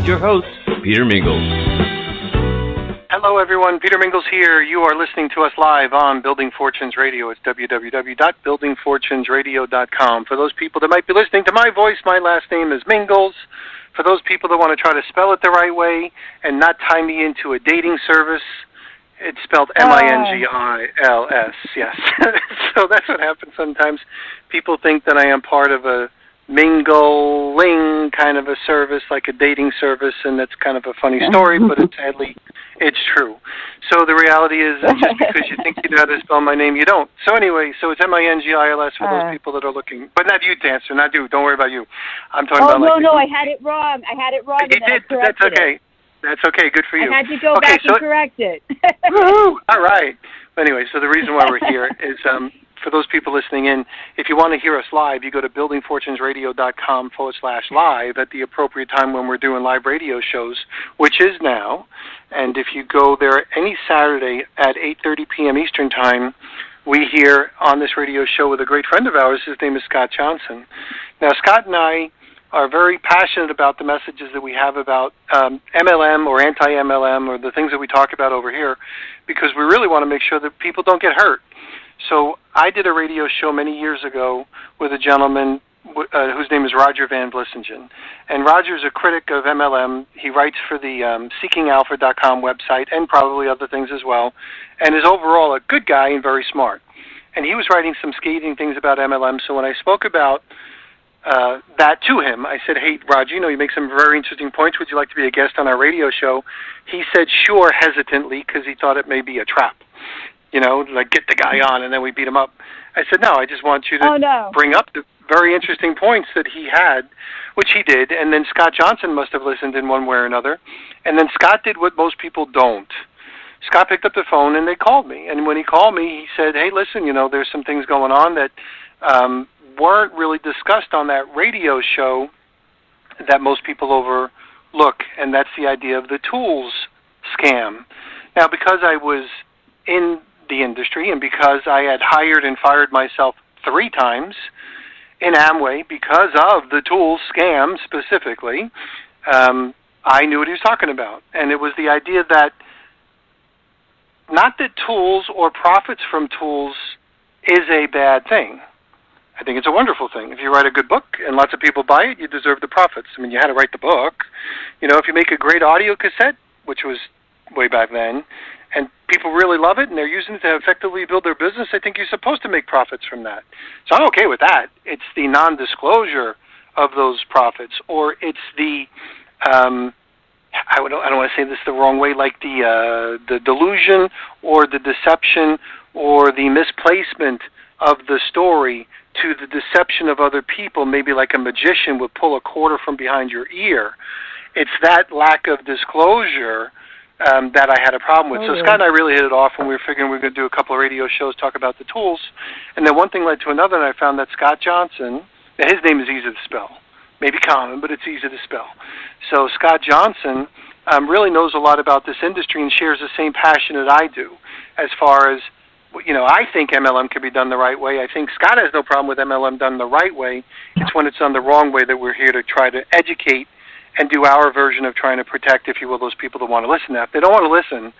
your host, Peter Mingles. Hello, everyone. Peter Mingles here. You are listening to us live on Building Fortunes Radio. It's www.buildingfortunesradio.com. For those people that might be listening to my voice, my last name is Mingles. For those people that want to try to spell it the right way and not tie me into a dating service, it's spelled M-I-N-G-I-L-S, yes. So that's what happens sometimes. People think that I am part of a mingling kind of a service, like a dating service, and that's kind of a funny story, but sadly, it's true. So the reality is that just because you think you know how to spell my name, you don't. So anyway, so it's M-I-N-G-I-L-S for those people that are looking. But not you, Tanster, not you. Don't worry about you. I'm talking about no, I had it wrong. You did, but that's okay. That's okay. Good for you. I had to go back and correct it. Woo-hoo! All right. Anyway, so the reason why we're here is for those people listening in, if you want to hear us live, you go to buildingfortunesradio.com/live at the appropriate time when we're doing live radio shows, which is now. And if you go there any Saturday at 8:30 p.m. Eastern Time, we hear on this radio show with a great friend of ours. His name is Scott Johnson. Now, Scott and I are very passionate about the messages that we have about MLM or anti-MLM or the things that we talk about over here, because we really want to make sure that people don't get hurt. So I did a radio show many years ago with a gentleman whose name is Roger Van Blissingen. And Roger's a critic of MLM. He writes for the seekingalpha.com website and probably other things as well, and is overall a good guy and very smart. And he was writing some scathing things about MLM, so when I spoke about that to him, I said, hey, Roger, you make some very interesting points. Would you like to be a guest on our radio show? He said, sure, hesitantly, because he thought it may be a trap. Like get the guy on and then we beat him up. I said, no, I just want you to bring up the very interesting points that he had, which he did, and then Scott Johnson must have listened in one way or another. And then Scott did what most people don't. Scott picked up the phone and they called me. And when he called me, he said, hey, listen, there's some things going on that weren't really discussed on that radio show that most people overlook, and that's the idea of the tools scam. Now, because I was in the industry and because I had hired and fired myself 3 times in Amway because of the tools scam specifically, I knew what he was talking about. And it was the idea that not that tools or profits from tools is a bad thing. I think it's a wonderful thing. If you write a good book and lots of people buy it, you deserve the profits. I mean, you had to write the book. If you make a great audio cassette, which was way back then, and people really love it and they're using it to effectively build their business, I think you're supposed to make profits from that. So I'm okay with that. It's the non-disclosure of those profits, or it's the, I don't want to say this the wrong way, like the delusion or the deception or the misplacement of the story to the deception of other people, maybe like a magician would pull a quarter from behind your ear. It's that lack of disclosure that I had a problem with. So Scott and I really hit it off when we were figuring we were going to do a couple of radio shows, talk about the tools. And then one thing led to another, and I found that Scott Johnson, now his name is easy to spell. Maybe common, but it's easy to spell. So Scott Johnson really knows a lot about this industry and shares the same passion that I do as far as, I think MLM can be done the right way. I think Scott has no problem with MLM done the right way. It's when it's done the wrong way that we're here to try to educate and do our version of trying to protect, if you will, those people that want to listen. Now, if they don't want to listen,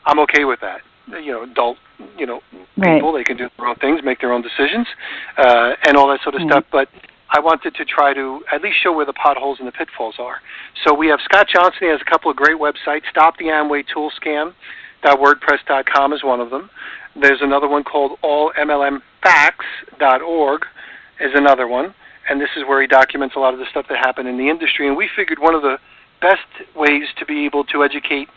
I'm okay with that. Adult, people, they can do their own things, make their own decisions, and all that sort of stuff. But I wanted to try to at least show where the potholes and the pitfalls are. So we have Scott Johnson. He has a couple of great websites. StopTheAmwayToolScam.wordpress.com is one of them. There's another one called AllMLMFacts.org is another one. And this is where he documents a lot of the stuff that happened in the industry. And we figured one of the best ways to be able to educate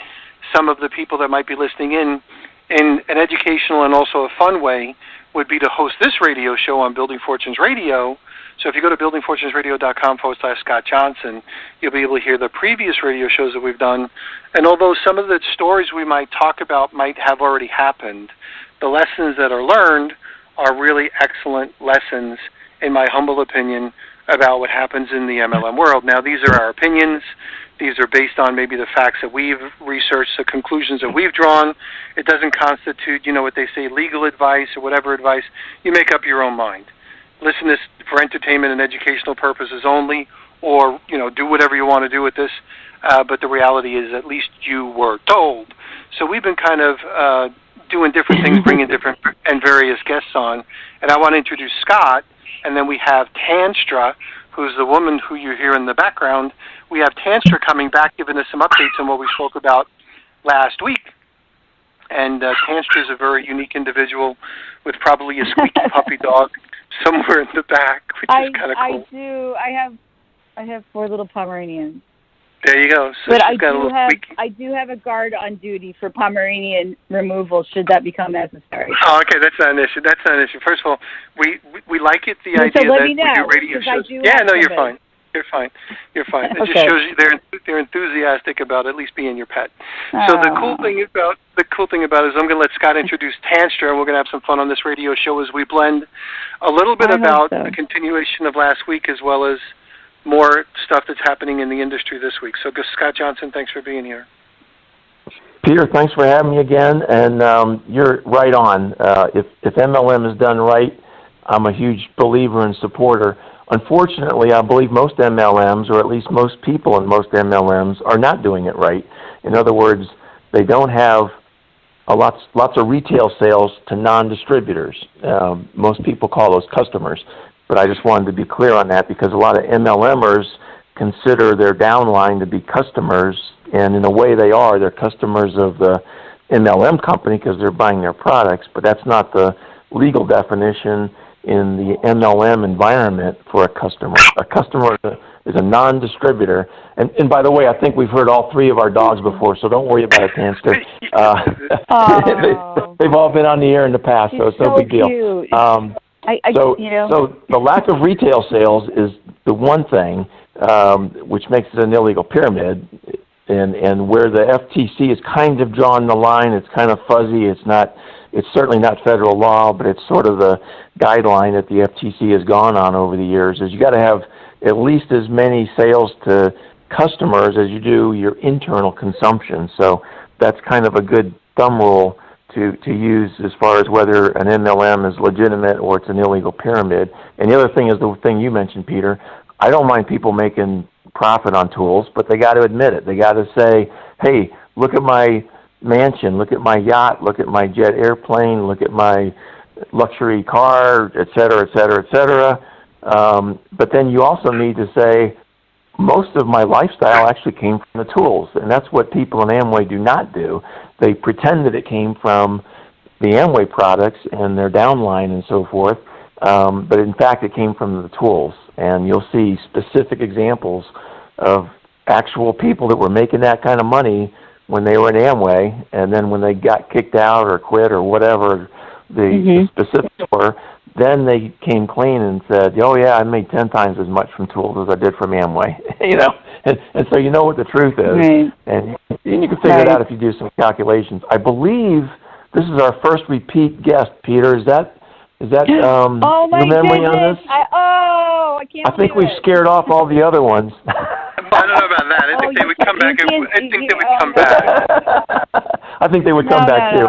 some of the people that might be listening in an educational and also a fun way would be to host this radio show on Building Fortunes Radio. So if you go to buildingfortunesradio.com/Scott Johnson, you'll be able to hear the previous radio shows that we've done. And although some of the stories we might talk about might have already happened, the lessons that are learned are really excellent lessons, in my humble opinion, about what happens in the MLM world. Now, these are our opinions. These are based on maybe the facts that we've researched, the conclusions that we've drawn. It doesn't constitute, what they say, legal advice or whatever advice. You make up your own mind. Listen to this for entertainment and educational purposes only, or, do whatever you want to do with this. But the reality is at least you were told. So we've been kind of doing different things, bringing different and various guests on. And I want to introduce Scott, and then we have Tanster, who's the woman who you hear in the background. We have Tanster coming back, giving us some updates on what we spoke about last week. And Tanster is a very unique individual with probably a squeaky puppy dog somewhere in the back, which is kind of cool. I do. I have 4 little Pomeranians. There you go. So but she's got a little squeaky. I do have a guard on duty for Pomeranian removal should that become necessary. Oh, okay. That's not an issue. First of all, we like it, the idea that we do radio shows. Yeah, no, you're fine. You're fine. It just shows you they're enthusiastic about at least being your pet. So the cool thing about it is I'm going to let Scott introduce Tanster, and we're going to have some fun on this radio show as we blend a little bit about the continuation of last week as well as more stuff that's happening in the industry this week. So Scott Johnson, thanks for being here. Peter, thanks for having me again, and you're right on. If MLM is done right, I'm a huge believer and supporter. Unfortunately, I believe most MLMs, or at least most people in most MLMs, are not doing it right. In other words, they don't have lots of retail sales to non-distributors. Most people call those customers, but I just wanted to be clear on that because a lot of MLMers consider their downline to be customers, and in a way they are. They're customers of the MLM company because they're buying their products, but that's not the legal definition in the MLM environment for a customer. A customer is a non-distributor. And by the way, I think we've heard all 3 of our dogs before, so don't worry about it, Tanster. They've all been on the air in the past, so it's no big deal. So the lack of retail sales is the one thing which makes it an illegal pyramid, and where the FTC has kind of drawn the line. It's kind of fuzzy. It's certainly not federal law, but it's sort of the guideline that the FTC has gone on over the years, is you got to have at least as many sales to customers as you do your internal consumption. So that's kind of a good thumb rule to use as far as whether an MLM is legitimate or it's an illegal pyramid. And the other thing is the thing you mentioned, Peter. I don't mind people making profit on tools, but they got to admit it. They got to say, hey, look at my mansion, look at my yacht, look at my jet airplane, look at my luxury car, et cetera, et cetera, et cetera. But then you also need to say, most of my lifestyle actually came from the tools, and that's what people in Amway do not do. They pretend that it came from the Amway products and their downline and so forth, but in fact it came from the tools. And you'll see specific examples of actual people that were making that kind of money when they were in Amway, and then when they got kicked out or quit or whatever the specifics were, then they came clean and said, oh yeah, I made 10 times as much from tools as I did from Amway. And so you know what the truth is. Right. And you can figure it out if you do some calculations. I believe this is our first repeat guest, Peter. Is that oh my your memory goodness. on this? I can't I think we've scared off all the other ones. I don't know about that. I think they would come back. I think they would come back. I think they would come back too.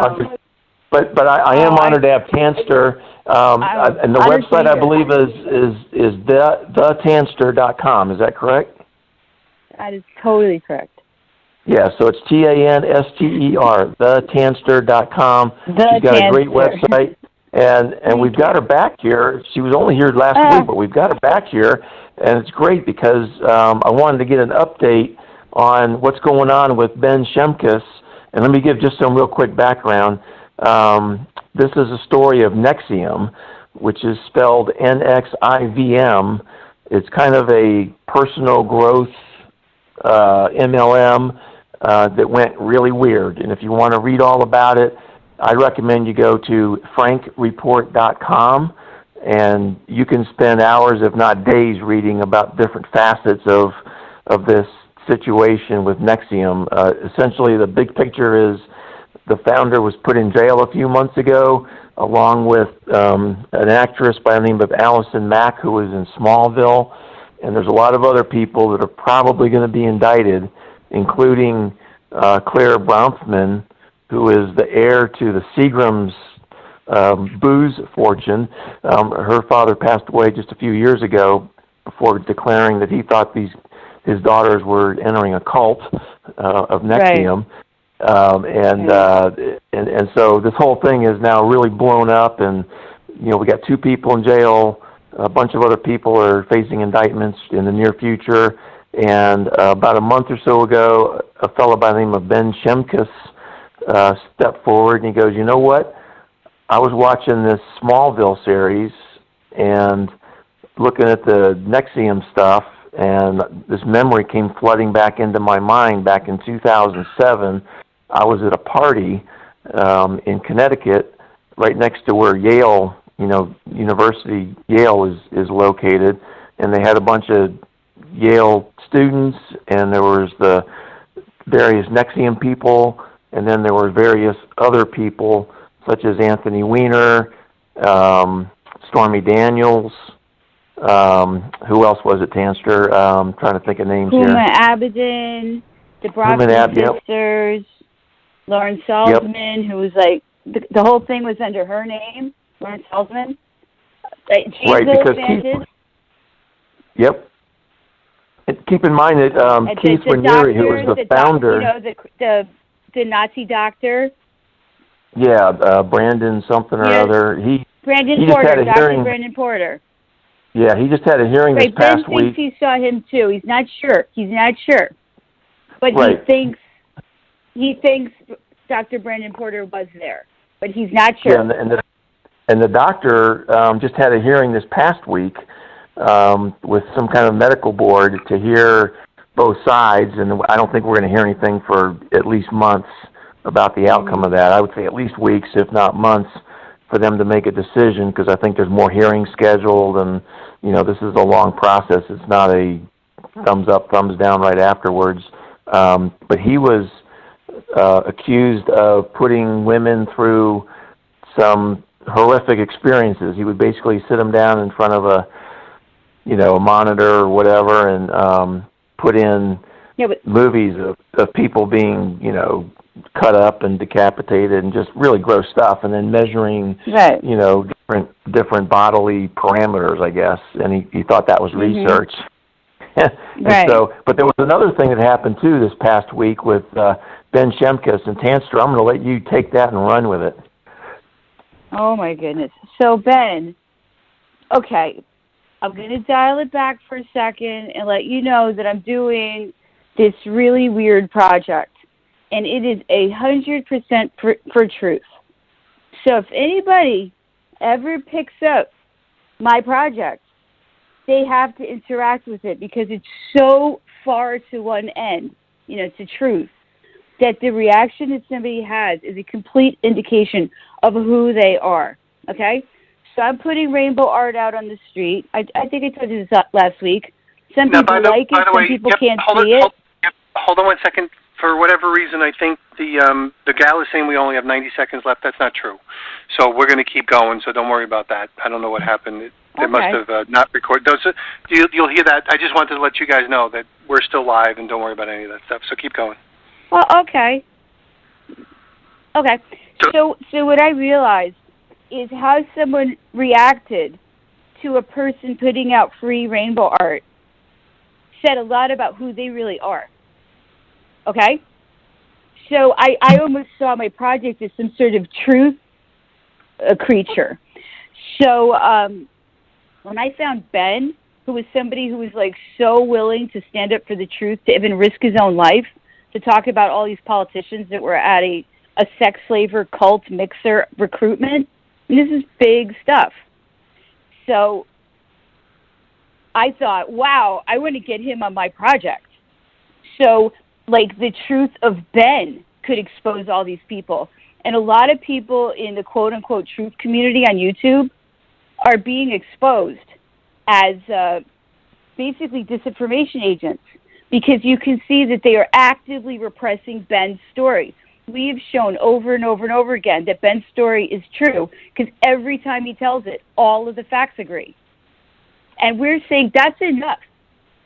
But I am honored to have Tanster. And the website, I believe, is thetanster.com. Is that correct? That is totally correct. Yeah, so it's TANSTER, thetanster.com. She's got a great website. And we've got her back here. She was only here last week, but we've got her back here. And it's great because I wanted to get an update on what's going on with Ben Shemkus. And let me give just some real quick background. This is a story of NXIVM, which is spelled NXIVM. It's kind of a personal growth MLM that went really weird. And if you want to read all about it, I recommend you go to frankreport.com, and you can spend hours, if not days, reading about different facets of this situation with NXIVM. Essentially, the big picture is the founder was put in jail a few months ago, along with an actress by the name of Allison Mack, who was in Smallville, and there's a lot of other people that are probably going to be indicted, including Claire Bronfman, who is the heir to the Seagram's booze fortune. Her father passed away just a few years ago, for declaring that he thought his daughters were entering a cult of NXIVM. And so this whole thing is now really blown up, and we got 2 people in jail. A bunch of other people are facing indictments in the near future. And about a month or so ago, a fellow by the name of Ben Shemkus stepped forward, and he goes, "You know what? I was watching this Smallville series and looking at the NXIVM stuff, and this memory came flooding back into my mind. Back in 2007, I was at a party in Connecticut, right next to where Yale, University Yale is located, and they had a bunch of Yale students, and there was the various NXIVM people, and then there were various other people such as Anthony Weiner, Stormy Daniels, who else was it, Tanster? Trying to think of names here. Huma Abedin, the Brockman sisters, Lauren Salzman, who was like, the whole thing was under her name, Lauren Salzman. Right, because And keep in mind that Keith Raniere, who was the founder... the Nazi doctor. Yeah, Brandon something or other. Brandon Porter, Dr. Brandon Porter. Yeah, he just had a hearing this past Ben week. Thinks he saw him too. He's not sure. But he thinks Dr. Brandon Porter was there, but he's not sure. Yeah, and the doctor just had a hearing this past week with some kind of medical board to hear both sides, and I don't think we're going to hear anything for at least months about the outcome of that. I would say at least weeks, if not months, for them to make a decision, because I think there's more hearings scheduled, and this is a long process. It's not a thumbs up, thumbs down right afterwards. But he was accused of putting women through some horrific experiences. He would basically sit them down in front of a monitor or whatever, and put in movies of people being, cut up and decapitated and just really gross stuff, and then measuring, different bodily parameters, I guess. And he thought that was research. So, but there was another thing that happened too this past week with Ben Shemkus and Tanster. I'm going to let you take that and run with it. Oh my goodness! So Ben, okay. I'm going to dial it back for a second and let you know that I'm doing this really weird project. And it is 100% for truth. So if anybody ever picks up my project, they have to interact with it, because it's so far to one end, to truth, that the reaction that somebody has is a complete indication of who they are. Okay? So I'm putting rainbow art out on the street. I think I told you this last week. Some people like it, some people can't see it. Hold on 1 second. For whatever reason, I think the gal is saying we only have 90 seconds left. That's not true. So we're going to keep going, so don't worry about that. I don't know what happened. They must have not recorded. You'll hear that. I just wanted to let you guys know that we're still live, and don't worry about any of that stuff. So keep going. Well, okay. So what I realized is how someone reacted to a person putting out free rainbow art said a lot about who they really are. Okay? So I almost saw my project as some sort of truth creature. So when I found Ben, who was somebody who was like so willing to stand up for the truth, to even risk his own life, to talk about all these politicians that were at a sex slaver cult mixer recruitment, this is big stuff. So I thought, wow, I want to get him on my project. So, the truth of Ben could expose all these people. And a lot of people in the quote-unquote truth community on YouTube are being exposed as basically disinformation agents, because you can see that they are actively repressing Ben's story. We have shown over and over and over again that Ben's story is true, because every time he tells it, all of the facts agree. And we're saying that's enough.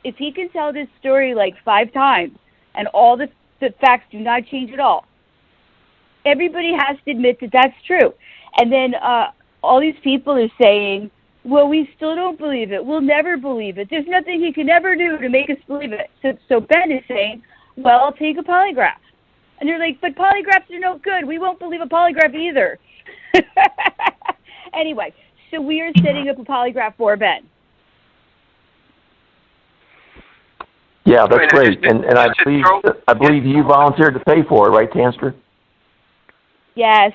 If he can tell this story 5 times and all the facts do not change at all, everybody has to admit that that's true. And then all these people are saying well, we still don't believe it. We'll never believe it. There's nothing he can ever do to make us believe it. So Ben is saying, well, I'll take a polygraph. And they're like, but polygraphs are no good. We won't believe a polygraph either. Anyway, so we are setting up a polygraph for Ben. Yeah, that's great. And I believe you volunteered to pay for it, right, Tanster? Yes.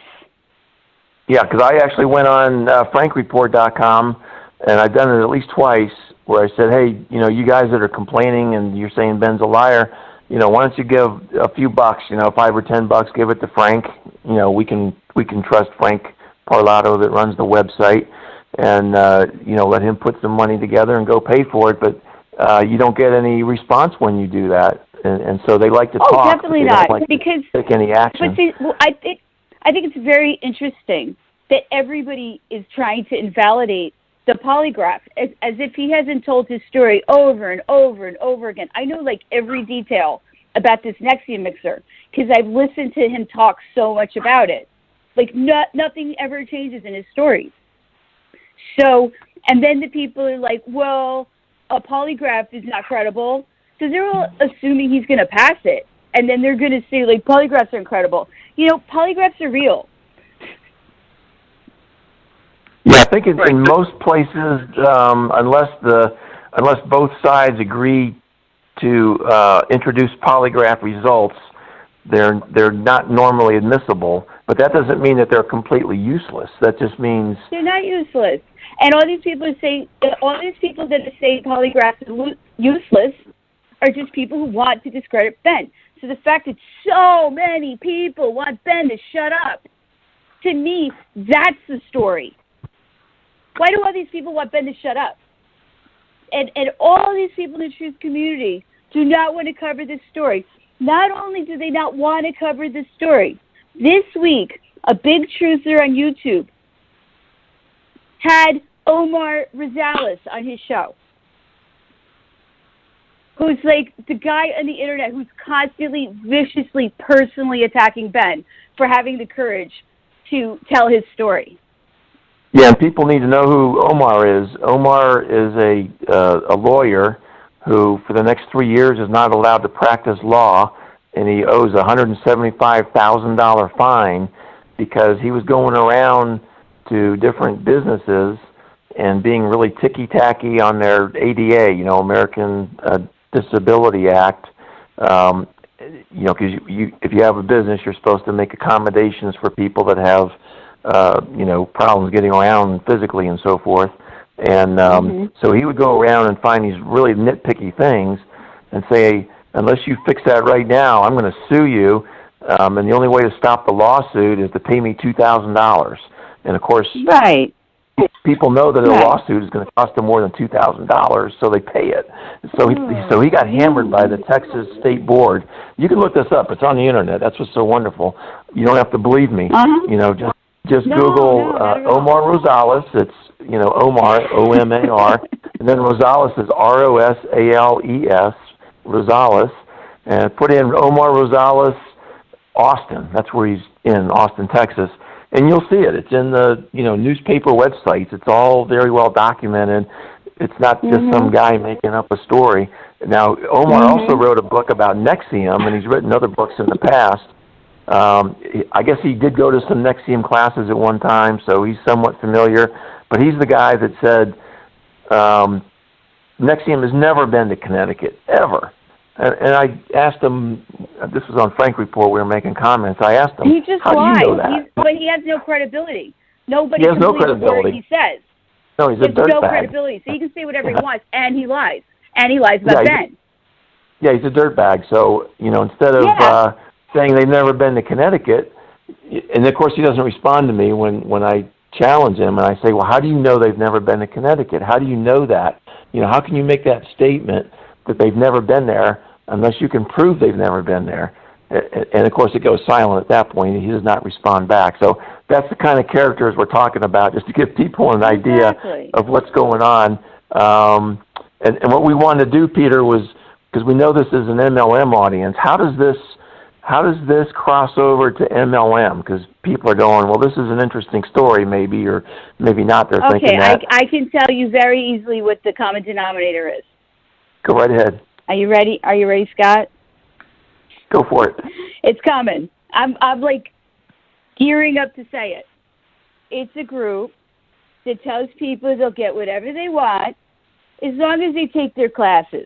Yeah, because I actually went on frankreport.com, and I've done it at least twice, where I said, hey, you guys that are complaining and you're saying Ben's a liar, why don't you give a few bucks, $5 or $10, give it to Frank. We can trust Frank Parlato that runs the website, and let him put some money together and go pay for it. But you don't get any response when you do that, and so they like to talk. Oh, definitely not, because take any action. But see, I think it's very interesting that everybody is trying to invalidate the polygraph as if he hasn't told his story over and over and over again. I know like every detail about this NXIVM mixer because I've listened to him talk so much about it. Like nothing ever changes in his stories. So, and then the people are like, well, a polygraph is not credible. So they're all assuming he's going to pass it. And then they're going to say, like, polygraphs are incredible. Polygraphs are real. Yeah, I think in most places, unless both sides agree to introduce polygraph results, they're not normally admissible. But that doesn't mean that they're completely useless. That just means they're not useless. And all these people that are saying polygraphs are useless are just people who want to discredit Ben. So the fact that so many people want Ben to shut up, to me, that's the story. Why do all these people want Ben to shut up? And all these people in the truth community do not want to cover this story. Not only do they not want to cover this story, this week, a big truther on YouTube had Omar Rosales on his show, who's like the guy on the internet who's constantly, viciously, personally attacking Ben for having the courage to tell his story. Yeah, and people need to know who Omar is. Omar is a lawyer who, for the next 3 years, is not allowed to practice law, and he owes a $175,000 fine because he was going around to different businesses and being really ticky-tacky on their ADA, American Disability Act. Because if you have a business, you're supposed to make accommodations for people that have, problems getting around physically and so forth. And so he would go around and find these really nitpicky things and say, unless you fix that right now, I'm going to sue you. And the only way to stop the lawsuit is to pay me $2,000. And of course, right. People know that a lawsuit is going to cost them more than $2,000, so they pay it. So he got hammered by the Texas State Board. You can look this up; it's on the internet. That's what's so wonderful. You don't have to believe me. Just Google Omar Rosales. It's Omar OMAR, and then Rosales is ROSALES Rosales, and put in Omar Rosales Austin. That's where he's in Austin, Texas. And you'll see it. It's in the newspaper websites. It's all very well documented. It's not just some guy making up a story. Now, Omar also wrote a book about NXIVM, and he's written other books in the past. I guess he did go to some NXIVM classes at one time, so he's somewhat familiar. But he's the guy that said NXIVM has never been to Connecticut, ever. And I asked him, this was on Frank Report, we were making comments, I asked him, he just how lied. do you know that? But he has no credibility. Nobody he has can no believe credibility. a word he says. No, he's a dirtbag. no credibility. So he can say whatever he wants, and he lies. And he lies about Ben. Yeah, he's a dirtbag. So, instead of saying they've never been to Connecticut, and of course he doesn't respond to me when I challenge him, and I say, well, how do you know they've never been to Connecticut? How do you know that? How can you make that statement that they've never been there unless you can prove they've never been there? And of course it goes silent at that point. He does not respond back. So that's the kind of characters we're talking about, just to give people an idea of what's going on. And what we wanted to do, Peter, was, because we know this is an MLM audience, how does how does this cross over to MLM? Because people are going, well, this is an interesting story, maybe, or maybe not. They're thinking that. Okay, I can tell you very easily what the common denominator is. Go right ahead. Are you ready? Are you ready, Scott? Go for it. It's coming. I'm like gearing up to say it. It's a group that tells people they'll get whatever they want as long as they take their classes.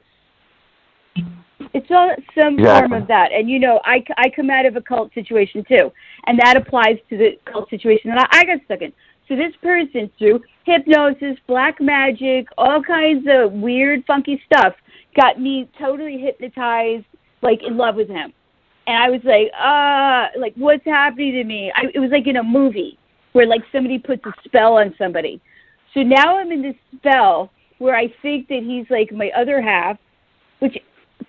It's all some form of that. And, you know, I come out of a cult situation, too. And that applies to the cult situation that I got stuck in. So this person, through hypnosis, black magic, all kinds of weird, funky stuff, got me totally hypnotized, like in love with him. And I was like, what's happening to me? It was like in a movie where, like, somebody puts a spell on somebody. So now I'm in this spell where I think that he's, like, my other half, which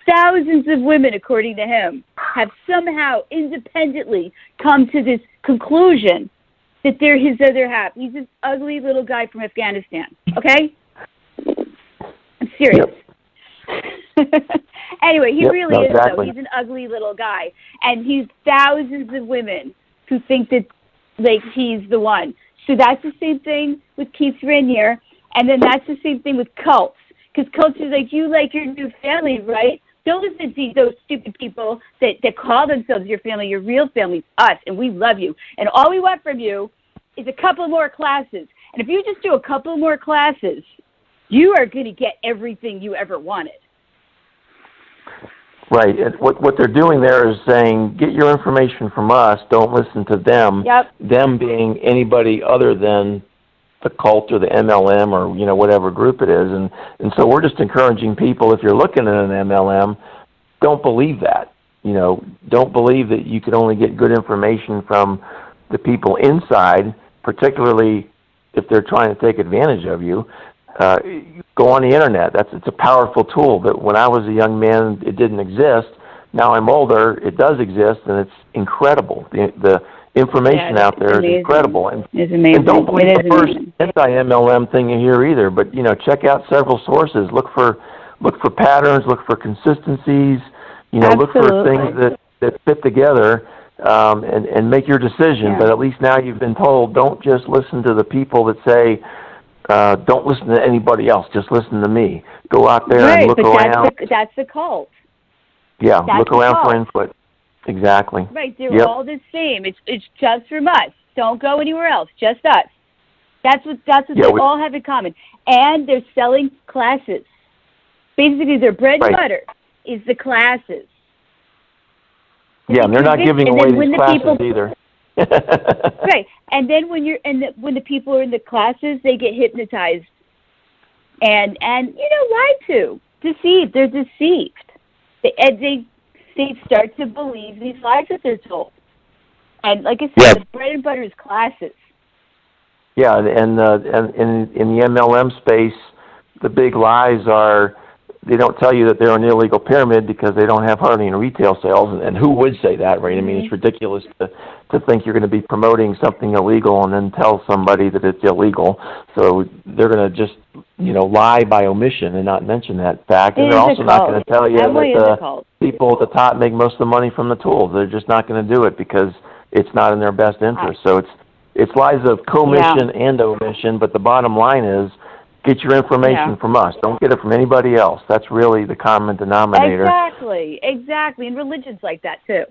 thousands of women, according to him, have somehow independently come to this conclusion that they're his other half. He's this ugly little guy from Afghanistan, okay? I'm serious. Yep. Anyway, he really is, though. He's an ugly little guy. And he's thousands of women who think that, like, he's the one. So that's the same thing with Keith Raniere, and then that's the same thing with cults. Because cults are like, you like your new family, right? Don't listen to those stupid people that call themselves your family. Your real family's us, and we love you. And all we want from you is a couple more classes. And if you just do a couple more classes, you are going to get everything you ever wanted. Right. And what they're doing there is saying, get your information from us. Don't listen to them. Yep. Them being anybody other than the cult or the MLM or, you know, whatever group it is. And so we're just encouraging people, if you're looking at an MLM, don't believe that. You know, don't believe that you could only get good information from the people inside, particularly if they're trying to take advantage of you. Go on the internet. It's a powerful tool that when I was a young man, it didn't exist. Now I'm older, it does exist, and it's incredible. The information out there is incredible. And, it's amazing. And don't believe the first anti-MLM thing you hear either, but, you know, check out several sources. Look for patterns, look for consistencies, you know, Absolutely. Look for things that fit together, and make your decision. Yeah. But at least now you've been told, don't just listen to the people that say, don't listen to anybody else, just listen to me. Go out there and look around. That's the cult. Yeah, look around for input. Exactly. Right, they're all the same. It's just from us. Don't go anywhere else. Just us. That's what they all have in common. And they're selling classes. Basically, their bread and butter is the classes. Yeah, and they're not giving away these classes either. Right, and then when the people are in the classes, they get hypnotized, and you know, lied to, deceived. They're deceived. They start to believe these lies that they're told. And like I said, the bread and butter is classes. Yeah, and in the MLM space, the big lies are, they don't tell you that they're an illegal pyramid because they don't have hardly any retail sales, and who would say that, right? I mean, it's ridiculous to think you're going to be promoting something illegal and then tell somebody that it's illegal. So they're going to just, you know, lie by omission and not mention that fact. And they're also not going to tell you that the people at the top make most of the money from the tools. They're just not going to do it because it's not in their best interest. So it's lies of commission and omission, but the bottom line is, get your information from us. Don't get it from anybody else. That's really the common denominator. Exactly. And religion's like that, too.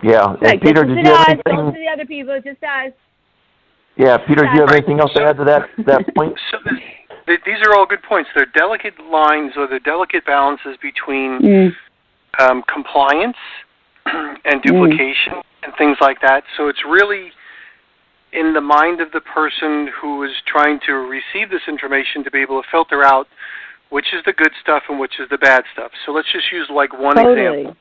Yeah. Right. Peter, did you have anything? Don't to the other people, just us. Yeah, Peter, do you have anything else to add to that point? So these are all good points. They're delicate lines or they're delicate balances between compliance and duplication and things like that. So it's really in the mind of the person who is trying to receive this information to be able to filter out which is the good stuff and which is the bad stuff. So let's just use like one example.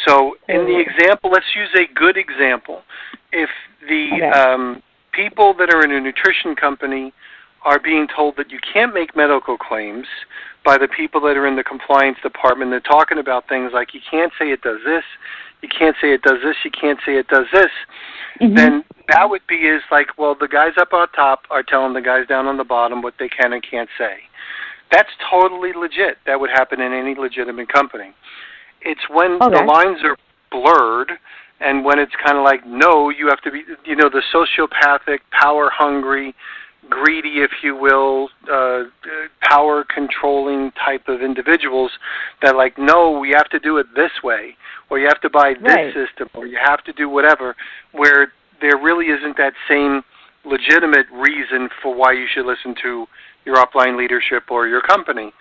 So in the example, let's use a good example. If the people that are in a nutrition company are being told that you can't make medical claims by the people that are in the compliance department, they're talking about things like you can't say it does this, you can't say it does this, you can't say it does this, then that would be like, well, the guys up on top are telling the guys down on the bottom what they can and can't say. That's totally legit. That would happen in any legitimate company. It's when the lines are blurred, and when it's kind of like, no, you have to be, the sociopathic, power-hungry, greedy, if you will, power-controlling type of individuals that like, no, we have to do it this way, or you have to buy this system, or you have to do whatever, where there really isn't that same legitimate reason for why you should listen to your upline leadership or your company.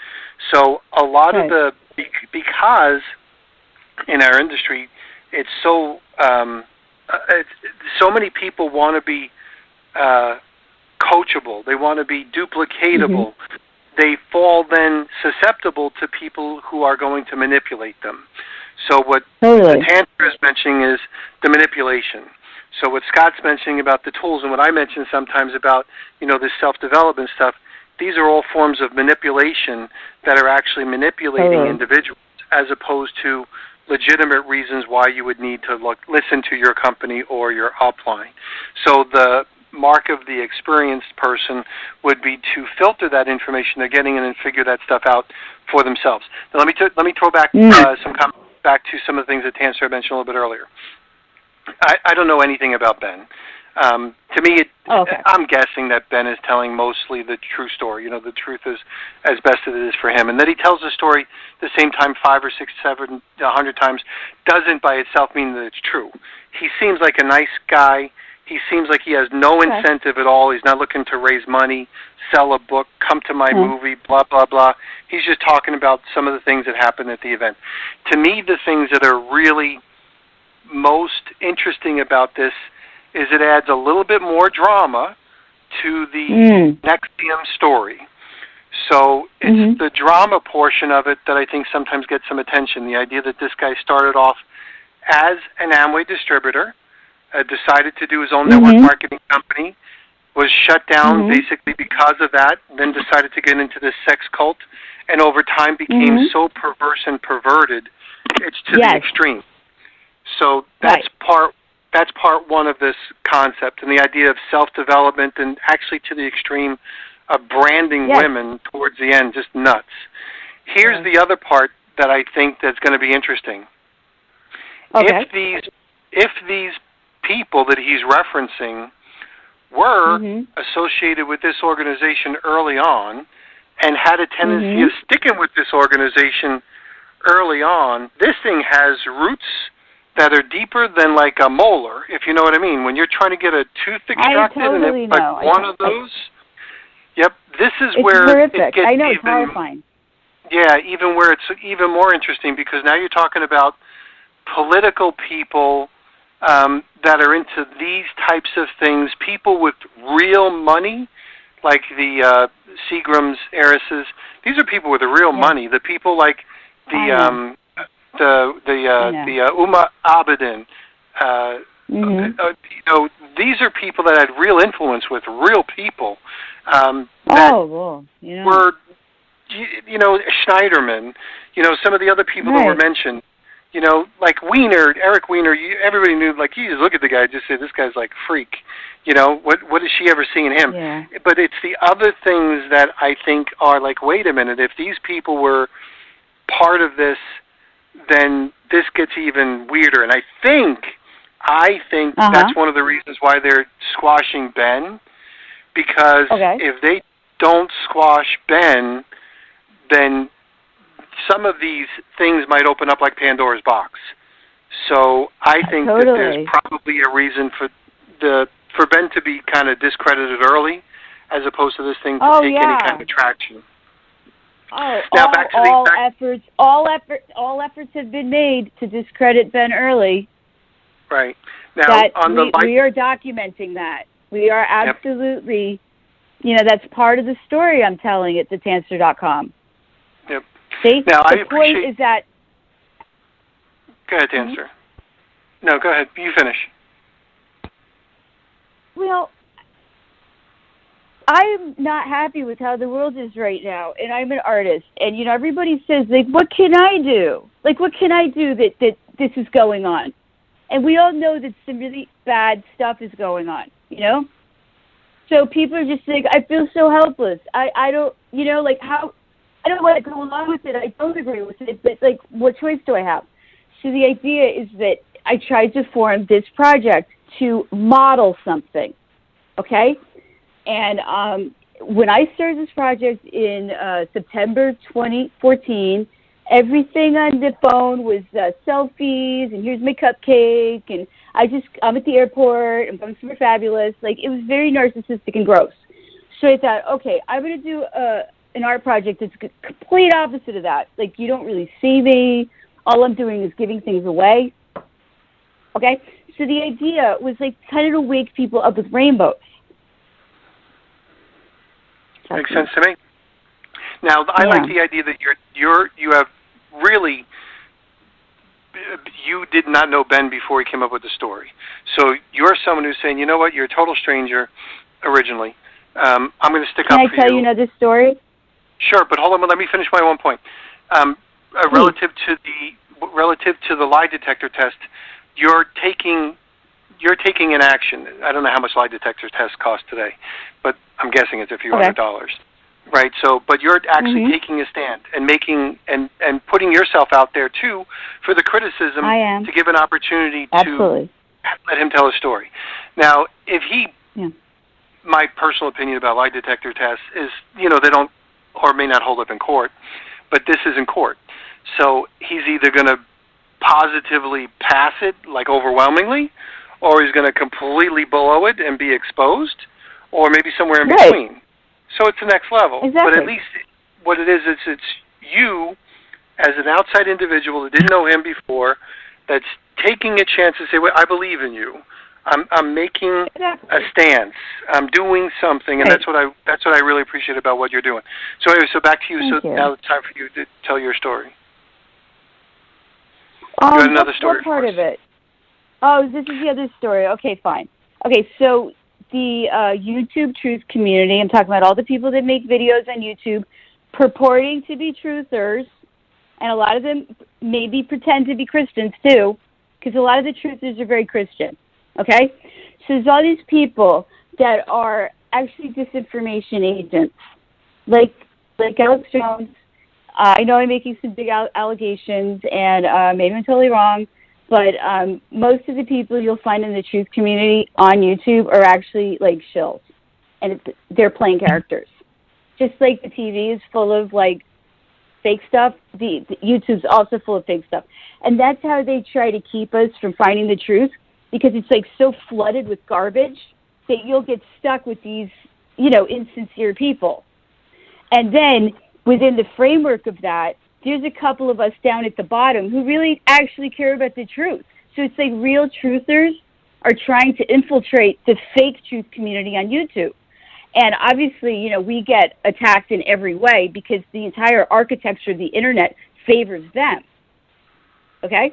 So a lot of because in our industry, it's so so many people want to be coachable. They want to be duplicatable. Mm-hmm. They fall then susceptible to people who are going to manipulate them. So what the Tanster is mentioning is the manipulation. So what Scott's mentioning about the tools and what I mentioned sometimes about, this self-development stuff, these are all forms of manipulation that are actually manipulating individuals as opposed to legitimate reasons why you would need to listen to your company or your upline. So the mark of the experienced person would be to filter that information they're getting and then figure that stuff out for themselves. Now let me throw back some comments back to some of the things that Tanster mentioned a little bit earlier. I don't know anything about Ben. To me, I'm guessing that Ben is telling mostly the true story. The truth is as best as it is for him. And that he tells the story the same time 5 or 6, 7, 100 times doesn't by itself mean that it's true. He seems like a nice guy. He seems like he has no incentive at all. He's not looking to raise money, sell a book, come to my movie, blah, blah, blah. He's just talking about some of the things that happened at the event. To me, the things that are really most interesting about this is it adds a little bit more drama to the NXIVM story. So it's the drama portion of it that I think sometimes gets some attention. The idea that this guy started off as an Amway distributor, decided to do his own network marketing company, was shut down basically because of that, then decided to get into this sex cult, and over time became so perverse and perverted, it's to the extreme. So that's part one of this concept, and the idea of self-development, and actually to the extreme of branding women towards the end, just nuts. Here's the other part that I think that's going to be interesting. If these people that he's referencing were associated with this organization early on and had a tendency of sticking with this organization early on, this thing has roots that are deeper than like a molar, if you know what I mean. When you're trying to get a tooth extracted, and it's like one of those. This is where horrific. It gets it's horrifying. Yeah, even where it's even more interesting, because now you're talking about political people that are into these types of things, people with real money, like the Seagram's heiresses. These are people with real money. The people like the Uma Abedin. These are people that had real influence with real people. Were, Schneiderman, some of the other people that were mentioned, like Weiner, Eric Weiner, everybody knew, like, you just look at the guy and just say, this guy's like a freak. What has she ever seen in him? Yeah. But it's the other things that I think are like, wait a minute, if these people were part of this, then this gets even weirder. And I think that's one of the reasons why they're squashing Ben, because if they don't squash Ben, then some of these things might open up like Pandora's box. So I think that there's probably a reason for Ben to be kind of discredited early, as opposed to this thing to take any kind of traction. Now back to all efforts have been made to discredit Ben early. Right. Now we are documenting that. We are absolutely, that's part of the story I'm telling at thetanster.com. Yep. See? Now, the point is that... Go ahead, Tanster. No, go ahead. You finish. Well, I'm not happy with how the world is right now, and I'm an artist. And, everybody says, like, what can I do? Like, what can I do that this is going on? And we all know that some really bad stuff is going on, So people are just like, I feel so helpless. I don't, how... I don't want to go along with it. I don't agree with it, but, like, what choice do I have? So the idea is that I tried to form this project to model something, okay? And when I started this project in September 2014, everything on the phone was selfies, and here's my cupcake, and I'm at the airport, I'm super fabulous. Like, it was very narcissistic and gross. So I thought, okay, I'm going to do an art project that's complete opposite of that. Like, you don't really see me. All I'm doing is giving things away. Okay? So the idea was, like, kind of to wake people up with rainbows. Makes sense to me. Now, I like the idea that you have really, you did not know Ben before he came up with the story. So you're someone who's saying, you know what, you're a total stranger originally. I'm going to stick up for you. Can I tell you another story? Sure, but hold on, let me finish my one point. Relative to the lie detector test, you're taking an action. I don't know how much lie detector tests cost today, but I'm guessing it's a few $100s, right? So, but you're actually taking a stand and making and putting yourself out there too for the criticism to give an opportunity to let him tell a story. Now, if my personal opinion about lie detector tests is, they don't or may not hold up in court, but this is in court. So he's either going to positively pass it, like overwhelmingly, or he's going to completely blow it and be exposed, or maybe somewhere in between. So it's the next level. Exactly. But at least what it is, it's you as an outside individual that didn't know him before that's taking a chance to say, well, I believe in you. I'm making a stance. I'm doing something, and that's what I really appreciate about what you're doing. So anyway, so back to you. Thank you. Now it's time for you to tell your story. You had another story. What part of it? Oh, this is the other story. Okay, fine. Okay, so the YouTube truth community, I'm talking about all the people that make videos on YouTube purporting to be truthers, and a lot of them maybe pretend to be Christians too, because a lot of the truthers are very Christian. Okay? So there's all these people that are actually disinformation agents, like Alex Jones. I know I'm making some big allegations, and maybe I'm totally wrong, but most of the people you'll find in the truth community on YouTube are actually like shills, and they're playing characters. Just like the TV is full of like fake stuff, the YouTube's also full of fake stuff. And that's how they try to keep us from finding the truth, because it's like so flooded with garbage that you'll get stuck with these, insincere people. And then within the framework of that, there's a couple of us down at the bottom who really actually care about the truth. So it's like real truthers are trying to infiltrate the fake truth community on YouTube. And obviously, we get attacked in every way because the entire architecture of the internet favors them. Okay?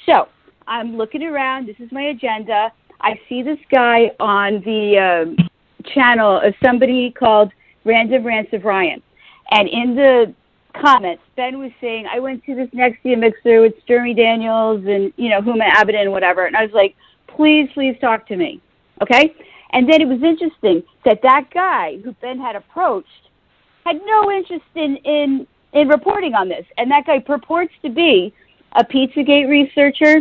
So I'm looking around. This is my agenda. I see this guy on the channel of somebody called Random Rants of Ryan. And in the comments, Ben was saying, I went to this NXIVM mixer with Stormy Daniels and, Huma Abedin and whatever. And I was like, please talk to me. Okay? And then it was interesting that guy who Ben had approached had no interest in reporting on this. And that guy purports to be a Pizzagate researcher.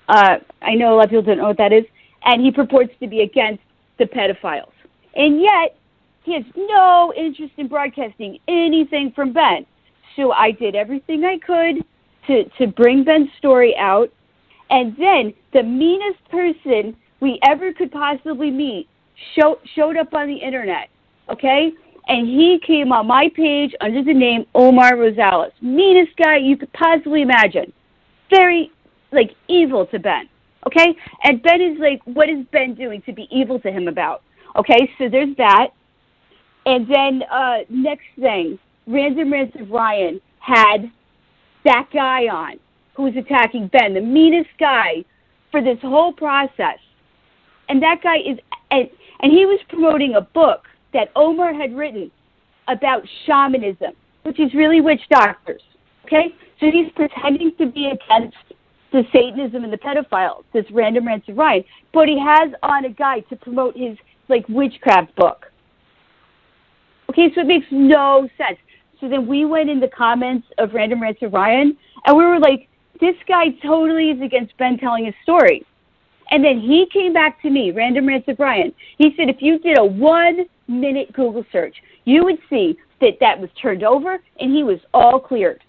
I know a lot of people don't know what that is. And he purports to be against the pedophiles. And yet, he has no interest in broadcasting anything from Ben. So I did everything I could to bring Ben's story out. And then the meanest person we ever could possibly meet showed up on the internet, okay? And he came on my page under the name Omar Rosales. Meanest guy you could possibly imagine. Very, evil to Ben, okay? And Ben is like, what is Ben doing to be evil to him about? Okay, so there's that. And then next thing, Random Rants of Ryan had that guy on who was attacking Ben, the meanest guy for this whole process. And that guy is, and he was promoting a book that Omar had written about shamanism, which is really witch doctors, okay? So he's pretending to be against the Satanism and the pedophiles, this Random Rants of Ryan, but he has on a guy to promote his, witchcraft book. Okay, so it makes no sense. So then we went in the comments of Random Rants of Ryan, and we were like, this guy totally is against Ben telling his story. And then he came back to me, Random Rants with Brian. He said if you did a 1-minute Google search, you would see that was turned over and he was all cleared.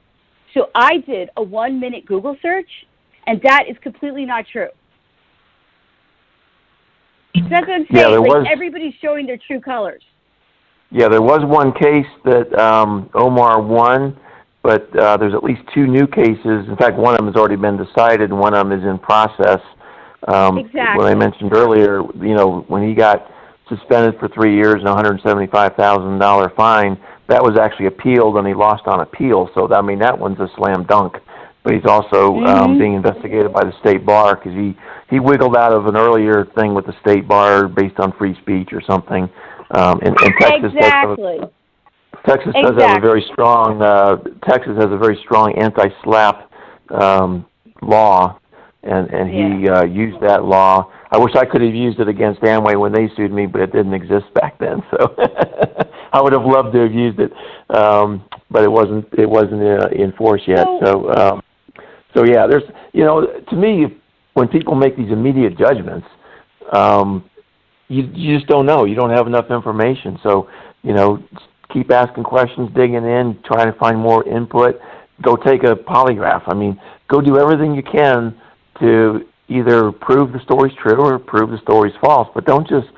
So I did a 1-minute Google search, and that is completely not true. So that's what I'm saying. Everybody's showing their true colors. Yeah, there was one case that Omar won, but there's at least 2 new cases. In fact, one of them has already been decided, and one of them is in process. Exactly. When I mentioned earlier, when he got suspended for 3 years and a $175,000 fine, that was actually appealed, and he lost on appeal. So, that one's a slam dunk. But he's also being investigated by the state bar because he wiggled out of an earlier thing with the state bar based on free speech or something. And Texas Texas does have a very strong anti-SLAPP law, and he used that law. I wish I could have used it against Amway when they sued me, but it didn't exist back then. So I would have loved to have used it, but it wasn't in force yet. So yeah, there's to me, when people make these immediate judgments, you just don't know. You don't have enough information. So keep asking questions, digging in, trying to find more input. Go take a polygraph. Go do everything you can to either prove the story's true or prove the story's false. But don't just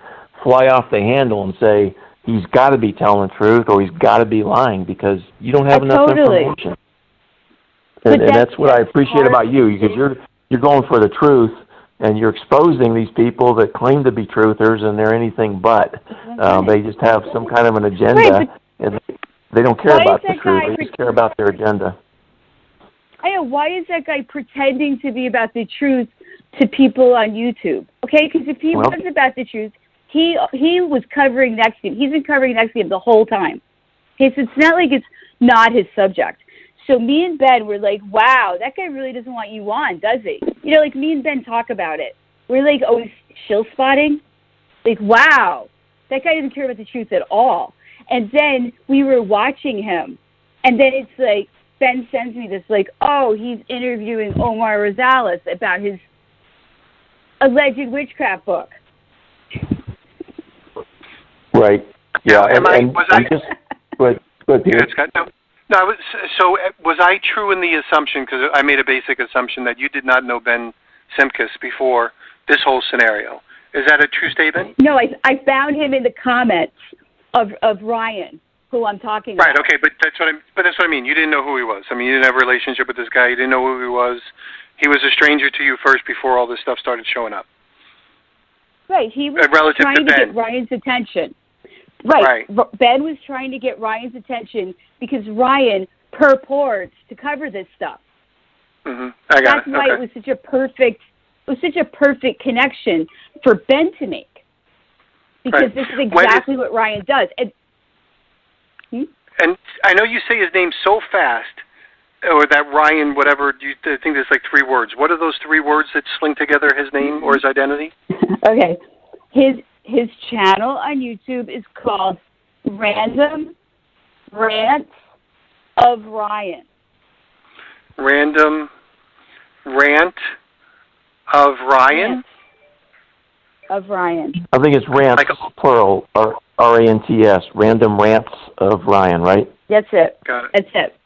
fly off the handle and say he's got to be telling the truth or he's got to be lying, because you don't have enough information. And that's what I appreciate about you, because you're going for the truth, and you're exposing these people that claim to be truthers, and they're anything but. They just have some kind of an agenda, and they don't care about the truth. They just care about their agenda. Why is that guy pretending to be about the truth to people on YouTube? Okay, because if he was about the truth, he was covering NXIVM. He's been covering NXIVM the whole time. Okay, so it's not like it's not his subject. So me and Ben were like, wow, that guy really doesn't want you on, does he? Me and Ben talk about it. We're like always shill spotting. Like, wow, that guy doesn't care about the truth at all. And then we were watching him, and then it's like, Ben sends me this, like, oh, he's interviewing Omar Rosales about his alleged witchcraft book. Right. Yeah. Was I true in the assumption, because I made a basic assumption that you did not know Ben Simkus before this whole scenario? Is that a true statement? No, I found him in the comments of Ryan, who I'm talking about. Right, okay, but that's what I mean. You didn't know who he was. You didn't have a relationship with this guy. You didn't know who he was. He was a stranger to you first before all this stuff started showing up. Right, he was trying to get Ryan's attention. Right. Ben was trying to get Ryan's attention because Ryan purports to cover this stuff. I got That's why it was such a perfect connection for Ben to make. Because this is exactly what Ryan does. And I know you say his name so fast, or that Ryan, whatever, I think there's like 3 words. What are those 3 words that sling together his name or his identity? Okay. His channel on YouTube is called Random Rants of Ryan. Random Rant of Ryan? Of Ryan. I think it's rants, plural, R-A-N-T-S, Random Rants of Ryan, right? That's it. Got it. That's it.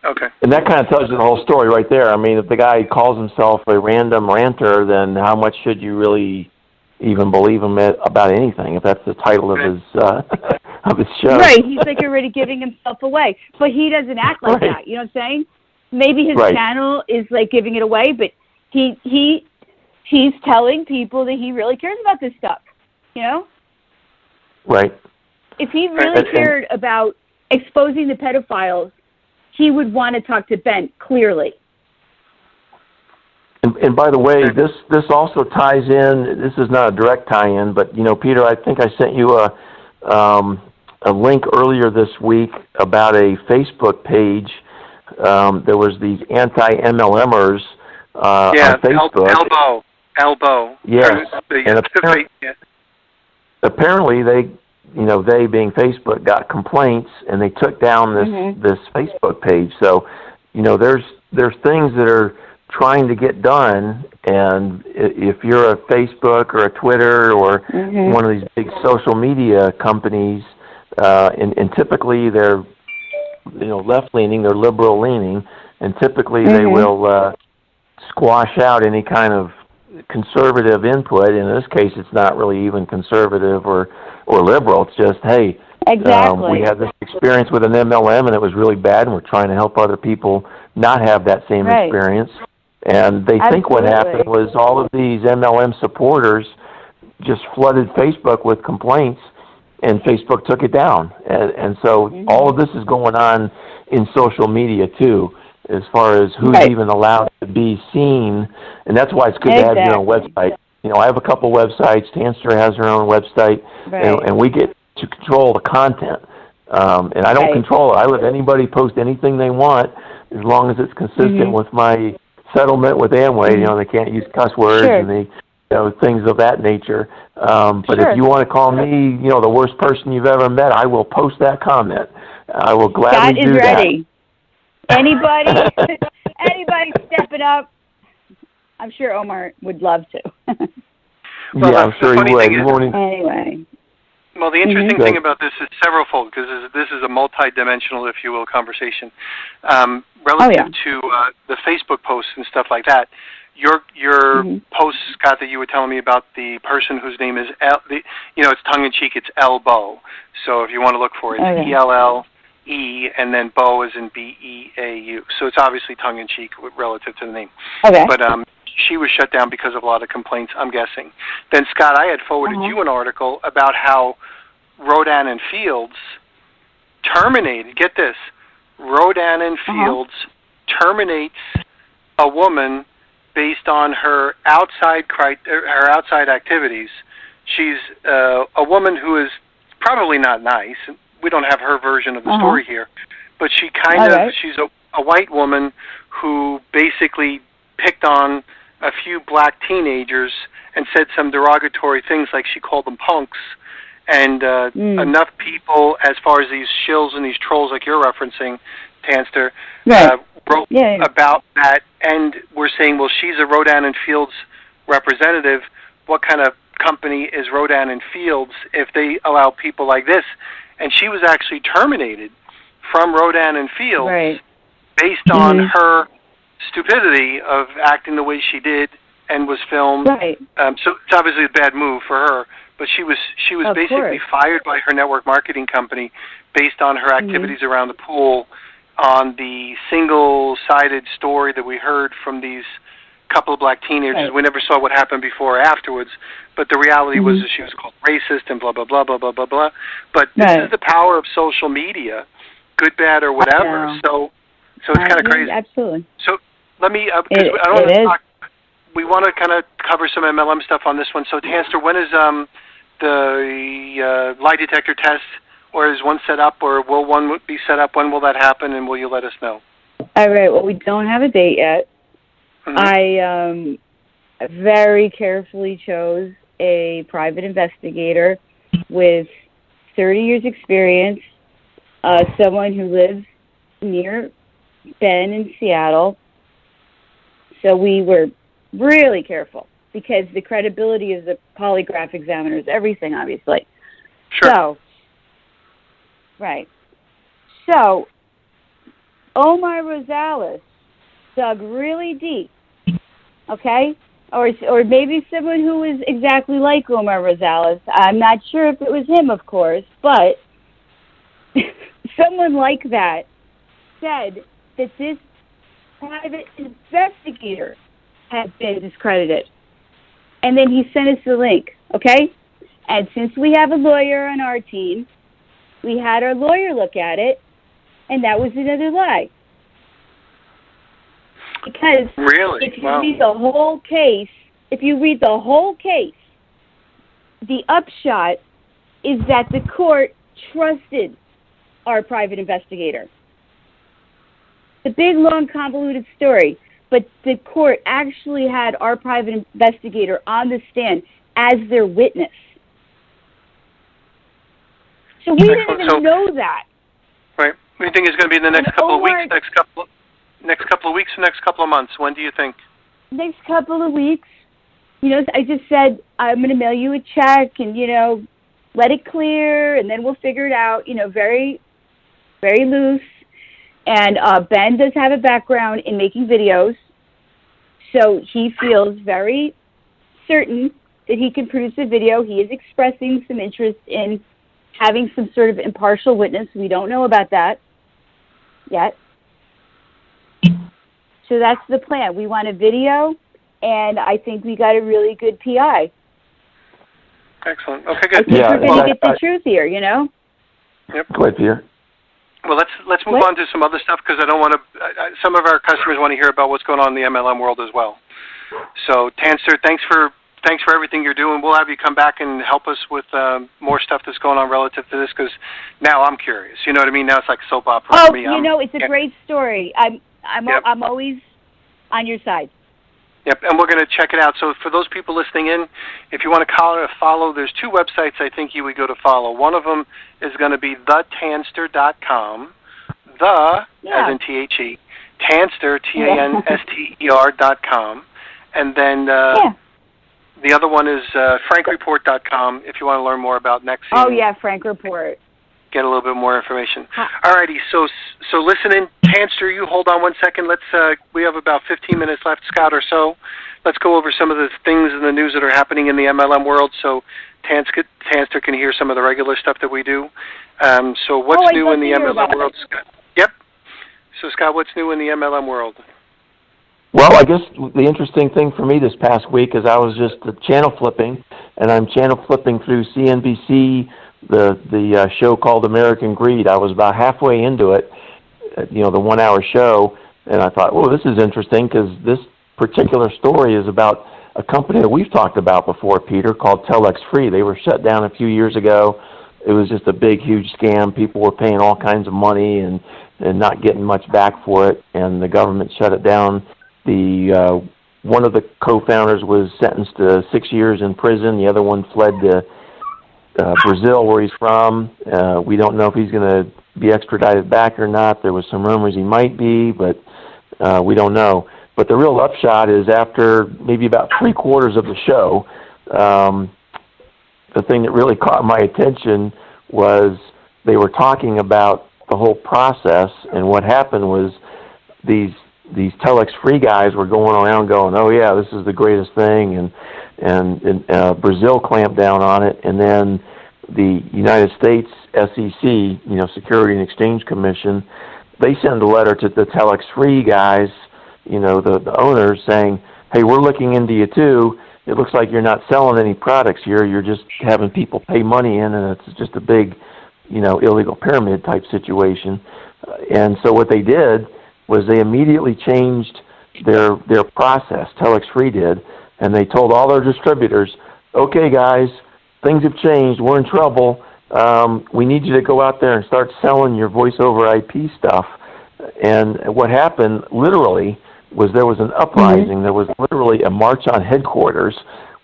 Okay. And that kind of tells you the whole story right there. If the guy calls himself a random ranter, then how much should you really even believe him about anything, if that's the title of his show? Right. He's like already giving himself away. But he doesn't act like that. You know what I'm saying? Maybe his channel is like giving it away, but he's telling people that he really cares about this stuff. Right. If he really cared about exposing the pedophiles, he would want to talk to Ben, clearly. And by the way, this also ties in. This is not a direct tie-in, but Peter, I think I sent you a link earlier this week about a Facebook page. There was these anti-MLMers on Facebook. Elbow. Yes. And apparently they being Facebook, got complaints, and they took down this Facebook page. So, there's things that trying to get done, and if you're a Facebook or a Twitter or one of these big social media companies, and typically they're left-leaning, they're liberal-leaning, and typically they will squash out any kind of conservative input. In this case, it's not really even conservative or liberal. It's just, hey, exactly. We had this experience with an MLM, and it was really bad, and we're trying to help other people not have that same experience. And they think what happened was all of these MLM supporters just flooded Facebook with complaints, and Facebook took it down. And so all of this is going on in social media, too, as far as who's even allowed to be seen. And that's why it's good to have your own website. I have a couple websites. Tanster has her own website, and we get to control the content. And I don't control it. I let anybody post anything they want as long as it's consistent with my settlement with Amway. They can't use cuss words and things of that nature. But if you want to call me, the worst person you've ever met, I will post that comment. I will gladly do that. Scott is ready. Anybody step it up. I'm sure Omar would love to. Well, I'm sure he would. Anyway. Well, the interesting thing about this is severalfold, because this is a multi-dimensional, if you will, conversation. Relative to the Facebook posts and stuff like that, your post, Scott, that you were telling me about the person whose name is it's tongue-in-cheek, it's Elbow. So if you want to look for it, it's ELLE, and then Bow is in BEAU. So it's obviously tongue-in-cheek relative to the name. Okay. But she was shut down because of a lot of complaints, I'm guessing. Then, Scott, I had forwarded you an article about how Rodan and Fields terminated, get this, Rodan and Fields terminates a woman based on her outside activities. She's a woman who is probably not nice. We don't have her version of the story here, but she she's a white woman who basically picked on a few black teenagers and said some derogatory things, like she called them punks. And enough people, as far as these shills and these trolls like you're referencing, Tanster, wrote about that, and we're saying, well, she's a Rodan and Fields representative. What kind of company is Rodan and Fields if they allow people like this? And she was actually terminated from Rodan and Fields based on her stupidity of acting the way she did and was filmed. So it's obviously a bad move for her, but she was basically fired by her network marketing company based on her activities around the pool, on the single-sided story that we heard from these couple of black teenagers. We never saw what happened before or afterwards, but the reality was that she was called racist and blah, blah, blah, blah, blah, blah, blah. But this is the power of social media, good, bad, or whatever. So it's kind of crazy. Absolutely. So let me, because I don't want to talk, we want to kind of cover some MLM stuff on this one. So, Tanster, when is the lie detector test, or is one set up, or will one be set up? When will that happen, and will you let us know? All right. Well, we don't have a date yet. I very carefully chose a private investigator with 30 years experience, someone who lives near Ben in Seattle. So we were really careful because the credibility of the polygraph examiner is everything, obviously. Sure. So, Omar Rosales dug really deep, okay? Or maybe someone who was exactly like Omar Rosales. I'm not sure if it was him, of course, but someone like that said that this private investigator had been discredited. And then he sent us the link, okay? And since we have a lawyer on our team, we had our lawyer look at it, and that was another lie. Because if you read the whole case, the upshot is that the court trusted our private investigator. It's a big, long, convoluted story, but the court actually had our private investigator on the stand as their witness. So we didn't even know that. Right. What do you think is going to be in the next couple of weeks, Next couple of weeks or next couple of months? When do you think? Next couple of weeks. I just said I'm going to mail you a check and, let it clear, and then we'll figure it out, very, very loose. And Ben does have a background in making videos, so he feels very certain that he can produce a video. He is expressing some interest in having some sort of impartial witness. We don't know about that yet. So that's the plan. We want a video, and I think we got a really good PI. Excellent. Okay, good. I think we're going to get the truth here, Yep. Go ahead, Peter. Well, let's move on to some other stuff because I don't want to. Some of our customers want to hear about what's going on in the MLM world as well. So, Tanster, thanks for everything you're doing. We'll have you come back and help us with more stuff that's going on relative to this because now I'm curious. You know what I mean? Now it's like a soap opera for me. It's a great story. I'm always on your side. Yep, and we're going to check it out. So for those people listening in, if you want to follow, there's two websites I think you would go to follow. One of them is going to be thetanster.com, as in T-H-E, Tanster, Tanster.com, and then the other one is frankreport.com if you want to learn more about NXIVM. Oh, yeah, Frank Report. Get a little bit more information. All righty, so listen in. Tanster, you hold on one second. We have about 15 minutes left, Scott, or so. Let's go over some of the things in the news that are happening in the MLM world so Tanster can hear some of the regular stuff that we do. So what's new in the MLM world, Scott? Yep. So, Scott, what's new in the MLM world? Well, I guess the interesting thing for me this past week is I was just channel flipping, and I'm channel flipping through CNBC, the show called American Greed. I was about halfway into it, the 1 hour show, and I thought, this is interesting because this particular story is about a company that we've talked about before, Peter, called Telex Free. They were shut down a few years ago. It was just a big, huge scam. People were paying all kinds of money and not getting much back for it, and the government shut it down. One of the co-founders was sentenced to 6 years in prison. The other one fled to Brazil, where he's from. We don't know if he's going to be extradited back or not. There was some rumors he might be, but we don't know. But the real upshot is after maybe about 3/4 of the show, the thing that really caught my attention was they were talking about the whole process, and what happened was these Telex Free guys were going around going, oh yeah, this is the greatest thing, and Brazil clamped down on it, and then the United States SEC, Security and Exchange Commission, they send a letter to the Telex Free guys, the owners, saying, hey, we're looking into you too. It looks like you're not selling any products here. You're just having people pay money in, and it's just a big, illegal pyramid type situation. And so what they did was they immediately changed their process. Telex Free did, and they told all their distributors, okay, guys, things have changed. We're in trouble. We need you to go out there and start selling your voice over IP stuff. And what happened, literally, was there was an uprising. Mm-hmm. There was literally a march on headquarters,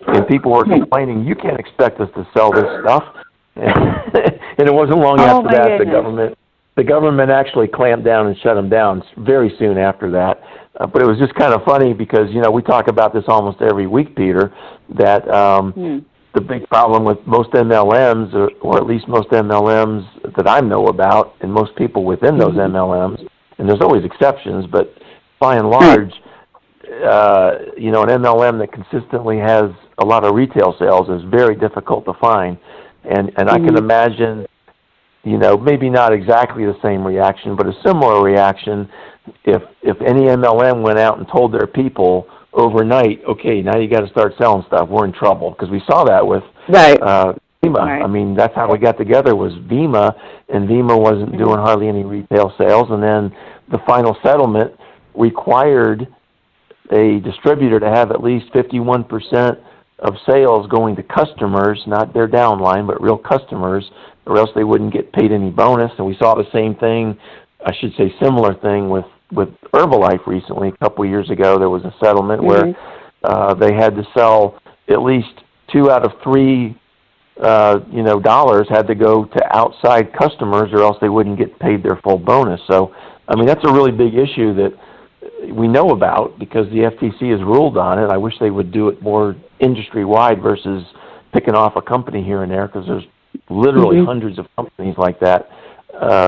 and people were complaining, you can't expect us to sell this stuff. And it wasn't long after that the government actually clamped down and shut them down very soon after that. But it was just kind of funny because, we talk about this almost every week, Peter, that the big problem with most MLMs, or at least most MLMs that I know about, and most people within those MLMs, and there's always exceptions, but by and large, an MLM that consistently has a lot of retail sales is very difficult to find. And I can imagine, maybe not exactly the same reaction, but a similar reaction if any MLM went out and told their people overnight, okay, now you got to start selling stuff. We're in trouble, because we saw that with Vima. Right. I mean, that's how we got together was Vima, and Vima wasn't doing hardly any retail sales, and then the final settlement required a distributor to have at least 51% of sales going to customers, not their downline, but real customers, or else they wouldn't get paid any bonus. And we saw the same thing, I should say similar thing, with Herbalife recently. A couple of years ago, there was a settlement where they had to sell at least 2 out of 3 dollars had to go to outside customers, or else they wouldn't get paid their full bonus. So, I mean, that's a really big issue that we know about because the FTC has ruled on it. I wish they would do it more industry-wide versus picking off a company here and there, because there's literally hundreds of companies like that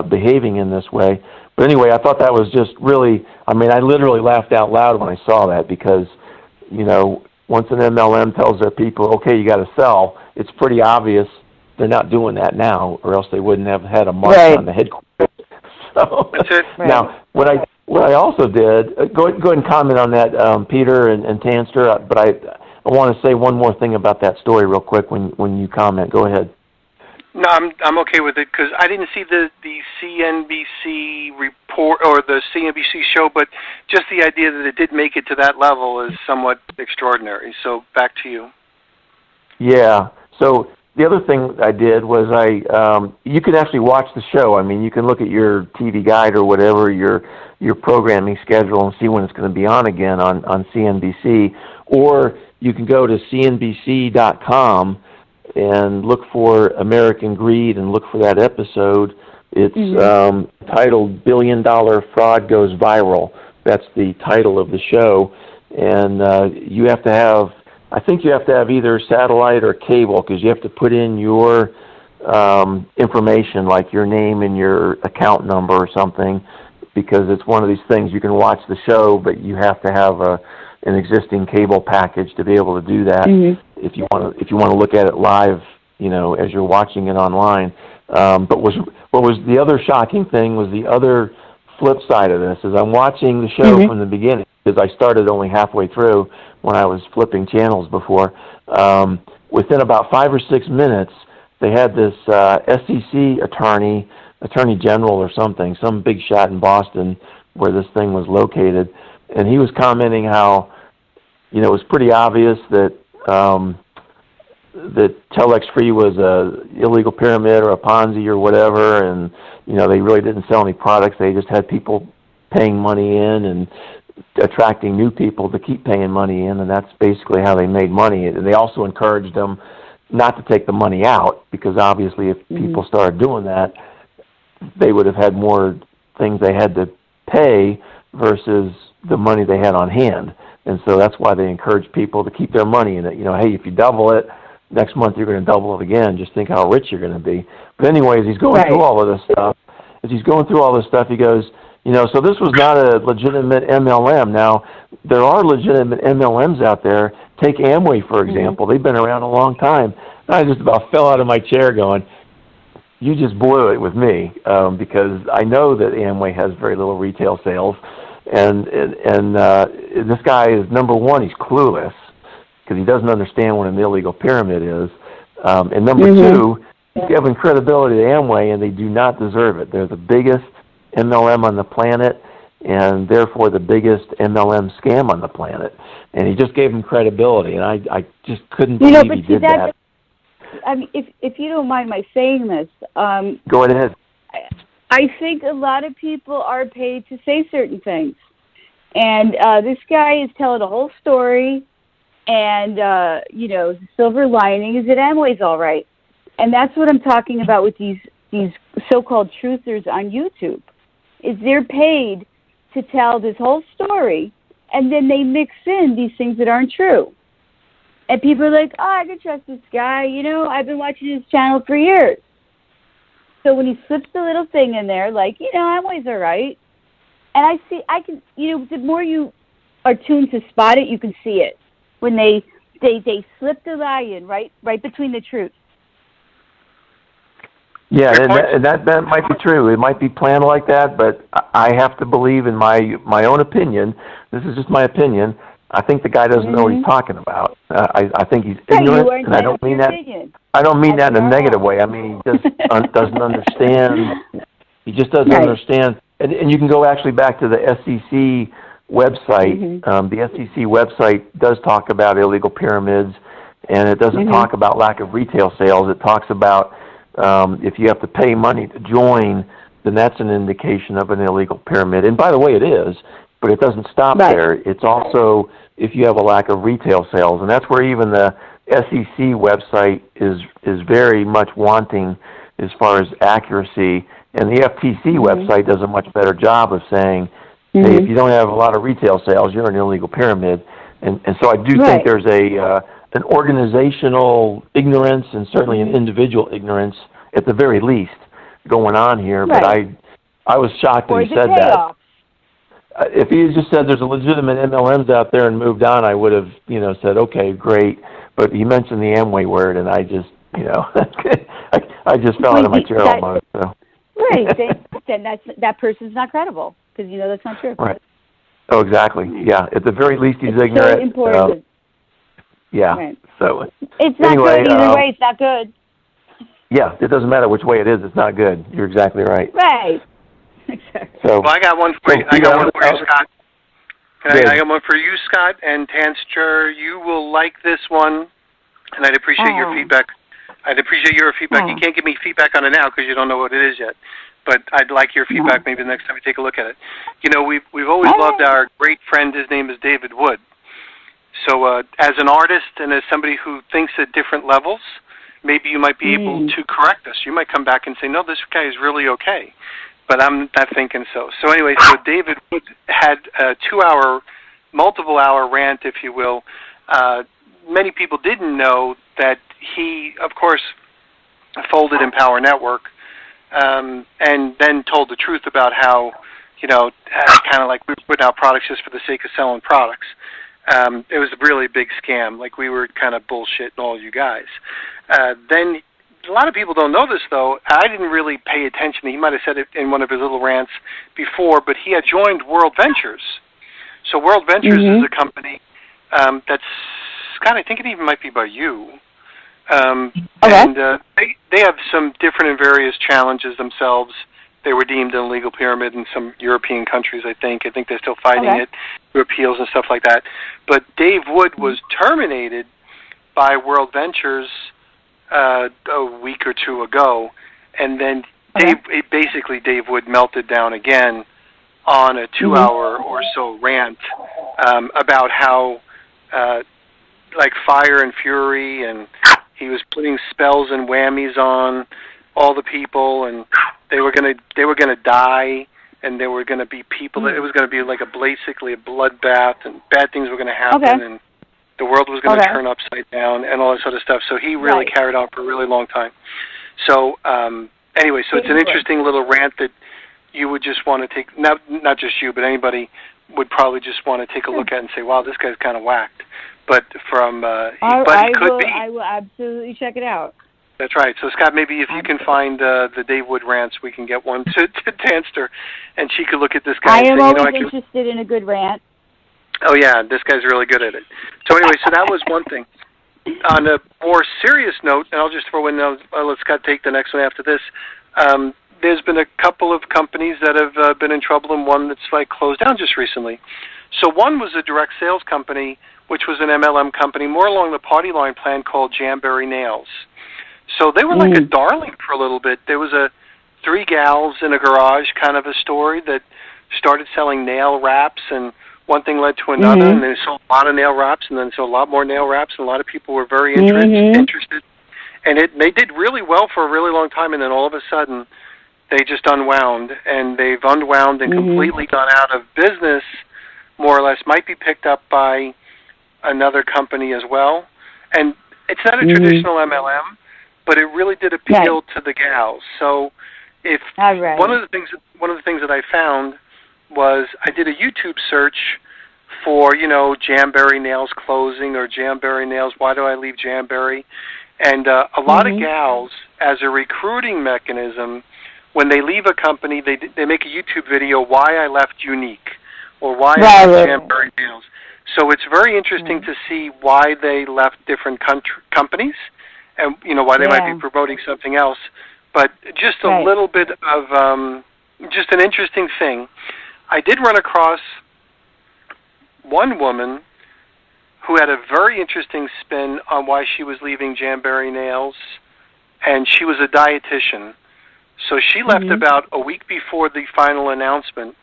behaving in this way. But anyway, I thought that was just really, I mean, I literally laughed out loud when I saw that, because, you know, once an MLM tells their people, okay, you got to sell, it's pretty obvious they're not doing that now, or else they wouldn't have had a mark on the headquarters. So, that's it. Now, what I also did, go ahead and comment on that, Peter and Tanster, but I want to say one more thing about that story real quick when you comment. Go ahead. No, I'm okay with it, because I didn't see the CNBC report or the CNBC show, but just the idea that it did make it to that level is somewhat extraordinary. So back to you. Yeah. So the other thing I did was you can actually watch the show. I mean, you can look at your TV guide or whatever, your programming schedule, and see when it's going to be on again on CNBC, or you can go to CNBC.com and look for American Greed and look for that episode. It's titled $1 Billion Fraud Goes Viral. That's the title of the show. And you have to have, I think you have to have either satellite or cable, because you have to put in your information, like your name and your account number or something, because it's one of these things you can watch the show, but you have to have an existing cable package to be able to do that. If you want to look at it live, you know, as you're watching it online. But what was the other shocking thing was the other flip side of this is I'm watching the show from the beginning, because I started only halfway through when I was flipping channels before. Within about 5 or 6 minutes, they had this SEC attorney general or something, some big shot in Boston where this thing was located, and he was commenting how, you know, it was pretty obvious that that Telex Free was a illegal pyramid or a Ponzi or whatever, and, you know, they really didn't sell any products. They just had people paying money in and attracting new people to keep paying money in, and that's basically how they made money. And they also encouraged them not to take the money out, because obviously if people started doing that, they would have had more things they had to pay versus the money they had on hand. And so that's why they encourage people to keep their money in it. You know, hey, if you double it, next month you're going to double it again. Just think how rich you're going to be. But anyways, he's going through all of this stuff. As he's going through all this stuff, he goes, you know, so this was not a legitimate MLM. Now, there are legitimate MLMs out there. Take Amway, for example. They've been around a long time. And I just about fell out of my chair going, you just blew it with me, because I know that Amway has very little retail sales. And this guy is, number one, he's clueless, because he doesn't understand what an illegal pyramid is. And number two, he's giving credibility to Amway, and they do not deserve it. They're the biggest MLM on the planet, and therefore the biggest MLM scam on the planet. And he just gave him credibility, and I just couldn't believe he did that. I mean, if you don't mind my saying this, go ahead. I think a lot of people are paid to say certain things, and this guy is telling a whole story. And, you know, the silver lining is that Amway's all right. And that's what I'm talking about with these so-called truthers on YouTube, is they're paid to tell this whole story, and then they mix in these things that aren't true. And people are like, oh, I can trust this guy. You know, I've been watching his channel for years. So when he slips the little thing in there, like, you know, Amway's all right. And I can, you know, the more you are tuned to spot it, you can see it. When they slip the lie in right between the truth. Yeah, and that might be true. It might be planned like that, but I have to believe, in my own opinion, this is just my opinion, I think the guy doesn't know what he's talking about. I think he's ignorant, and I don't mean that. I don't mean that in a negative way. I mean, he just doesn't understand. He just doesn't understand. And you can go actually back to the SEC website. The SEC website does talk about illegal pyramids, and it doesn't talk about lack of retail sales. It talks about if you have to pay money to join, then that's an indication of an illegal pyramid. And by the way, it is, but it doesn't stop there. It's also if you have a lack of retail sales, and that's where even the SEC website is very much wanting as far as accuracy. And the FTC website does a much better job of saying, hey, if you don't have a lot of retail sales, you're an illegal pyramid. And so I do think there's an organizational ignorance and certainly an individual ignorance at the very least going on here. But I was shocked that he said that. If he had just said there's a legitimate MLMs out there and moved on, I would have, said, okay, great. But he mentioned the Amway word, and I just, I just fell out of my chair almost. So. Right. Then that person's not credible because that's not true. Right. Oh, exactly. Yeah. At the very least, he's ignorant. So important. Yeah. Right. So it's not good either way. It's not good. Yeah. It doesn't matter which way it is. It's not good. You're exactly right. Right. Exactly. So, well, I got one for you. I got one for you, Scott. I got one for you, Scott, and Tanster. You will like this one, and I'd appreciate your feedback. You can't give me feedback on it now because you don't know what it is yet. But I'd like your feedback maybe the next time we take a look at it. We've always loved our great friend. His name is David Wood. So as an artist and as somebody who thinks at different levels, maybe you might be able to correct us. You might come back and say, no, this guy is really okay. But I'm not thinking so. So anyway, David Wood had a 2-hour, multiple-hour rant, if you will. Many people didn't know that he, of course, folded Empower Network and then told the truth about how, kind of like we were putting out products just for the sake of selling products. It was a really big scam. Like we were kind of bullshitting all you guys. Then a lot of people don't know this, though. I didn't really pay attention. He might have said it in one of his little rants before, but he had joined World Ventures. So World Ventures is a company that's, Scott, I think it even might be by you. And they have some different and various challenges themselves. They were deemed an illegal pyramid in some European countries, I think. I think they're still fighting it through appeals and stuff like that. But Dave Wood was terminated by World Ventures a week or two ago, and then Dave Wood melted down again on a 2-hour or so rant about how like fire and fury, and he was putting spells and whammies on all the people, and they were gonna die, and there were gonna be people that it was gonna be like basically a bloodbath, and bad things were gonna happen, and the world was gonna turn upside down, and all that sort of stuff. So he really carried on for a really long time. So anyway, so it's an interesting little rant that you would just want to take, not just you, but anybody would probably just want to take a look at and say, wow, this guy's kind of whacked. But from he could be. I will absolutely check it out. That's right. So Scott, maybe if you can find the Dave Wood rants, we can get one to Tanster, and she could look at this guy. I am always interested in a good rant. Oh yeah, this guy's really good at it. So anyway, so that was one thing. On a more serious note, and I'll just throw in, I'll let Scott take the next one after this. There's been a couple of companies that have been in trouble, and one that's like closed down just recently. So one was a direct sales company, which was an MLM company, more along the party line plan, called Jamberry Nails. So they were like a darling for a little bit. There was 3 gals in a garage kind of a story that started selling nail wraps, and one thing led to another, and they sold a lot of nail wraps, and then sold a lot more nail wraps, and a lot of people were very interested. And they did really well for a really long time, and then all of a sudden they just unwound, and they've unwound and completely gone out of business, more or less. Might be picked up by another company as well. And it's not a traditional MLM, but it really did appeal to the gals. So if one of the things that I found was I did a YouTube search for, Jamberry Nails closing or Jamberry Nails, why do I leave Jamberry? And a lot of gals, as a recruiting mechanism, when they leave a company, they make a YouTube video, why I left Unique, or why I left Jamberry Nails. So it's very interesting to see why they left different companies, and why they might be promoting something else. But just a little bit of just an interesting thing. I did run across one woman who had a very interesting spin on why she was leaving Jamberry Nails, and she was a dietitian. So she left about a week before the final announcement.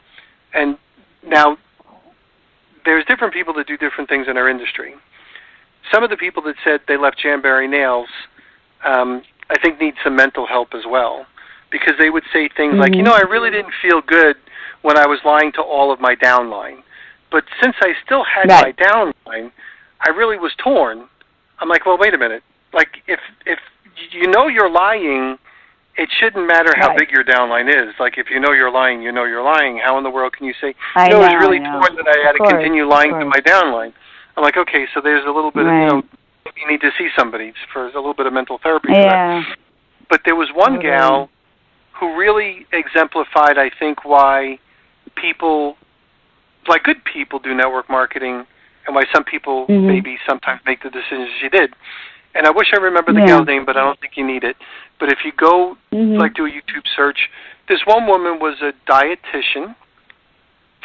And now, there's different people that do different things in our industry. Some of the people that said they left Jamberry Nails, I think need some mental help as well, because they would say things like, I really didn't feel good when I was lying to all of my downline. But since I still had Right. my downline, I really was torn. I'm like, well, wait a minute. Like, if you know you're lying, it shouldn't matter how Right. big your downline is. Like, if you know you're lying, you know you're lying. How in the world can you say, I no, know, it's really I know. torn that I had to Of course, continue lying of to course. my downline? I'm like, okay, so there's a little bit of, Right. you need to see somebody for a little bit of mental therapy for that. Yeah. But there was one Totally. gal who really exemplified, I think, why people, like good people, do network marketing, and why some people maybe sometimes make the decisions she did. And I wish I remember the gal's name, but I don't think you need it. But if you go, like, do a YouTube search, this one woman was a dietitian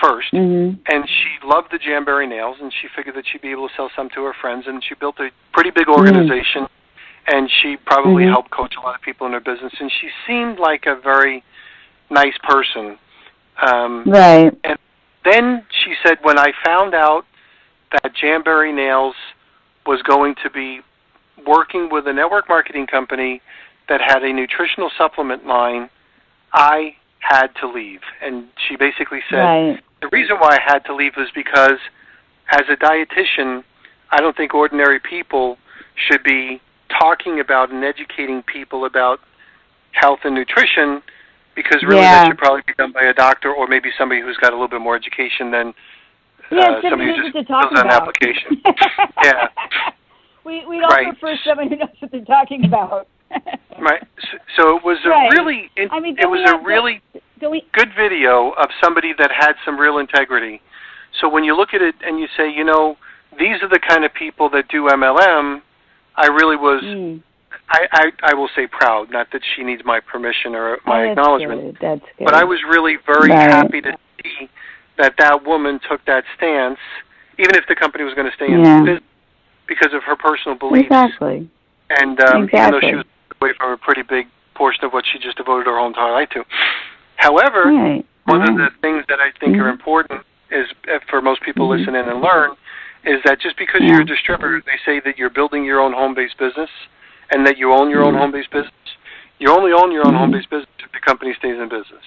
first, and she loved the Jamberry nails, and she figured that she'd be able to sell some to her friends, and she built a pretty big organization, and she probably helped coach a lot of people in her business, and she seemed like a very nice person. Right. And then she said, when I found out that Jamberry Nails was going to be working with a network marketing company that had a nutritional supplement line, I had to leave. And she basically said, the reason why I had to leave was because as a dietitian, I don't think ordinary people should be talking about and educating people about health and nutrition, because really that should probably be done by a doctor or maybe somebody who's got a little bit more education than somebody who just fills out an application. Yeah. We'd all prefer someone who knows what they're talking about. Right. So it was a really, it was a really good video of somebody that had some real integrity. So when you look at it and you say, you know, these are the kind of people that do MLM, I really was, I will say proud, not that she needs my permission or my acknowledgement, That's good. but I was really very happy to see that that woman took that stance, even if the company was going to stay in business, because of her personal beliefs. Exactly. And even though she was away from a pretty big portion of what she just devoted her whole entire life to. However, one of the things that I think are important is, for most people listen in and learn, is that just because you're a distributor, they say that you're building your own home-based business and that you own your own home-based business. You only own your own home-based business if the company stays in business.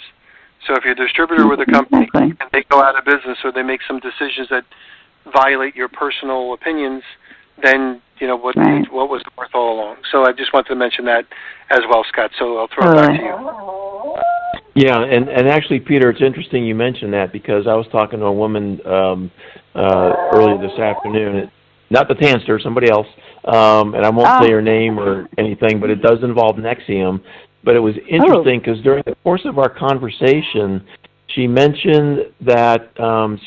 So if you're a distributor with a company and they go out of business or they make some decisions that violate your personal opinions, then, you know, what was it worth all along? So I just wanted to mention that as well, Scott, so I'll throw it back to you. Yeah, and actually, Peter, it's interesting you mentioned that, because I was talking to a woman earlier this afternoon, not the Tanster, somebody else, and I won't say her name or anything, but it does involve NXIVM. But it was interesting because during the course of our conversation, she mentioned that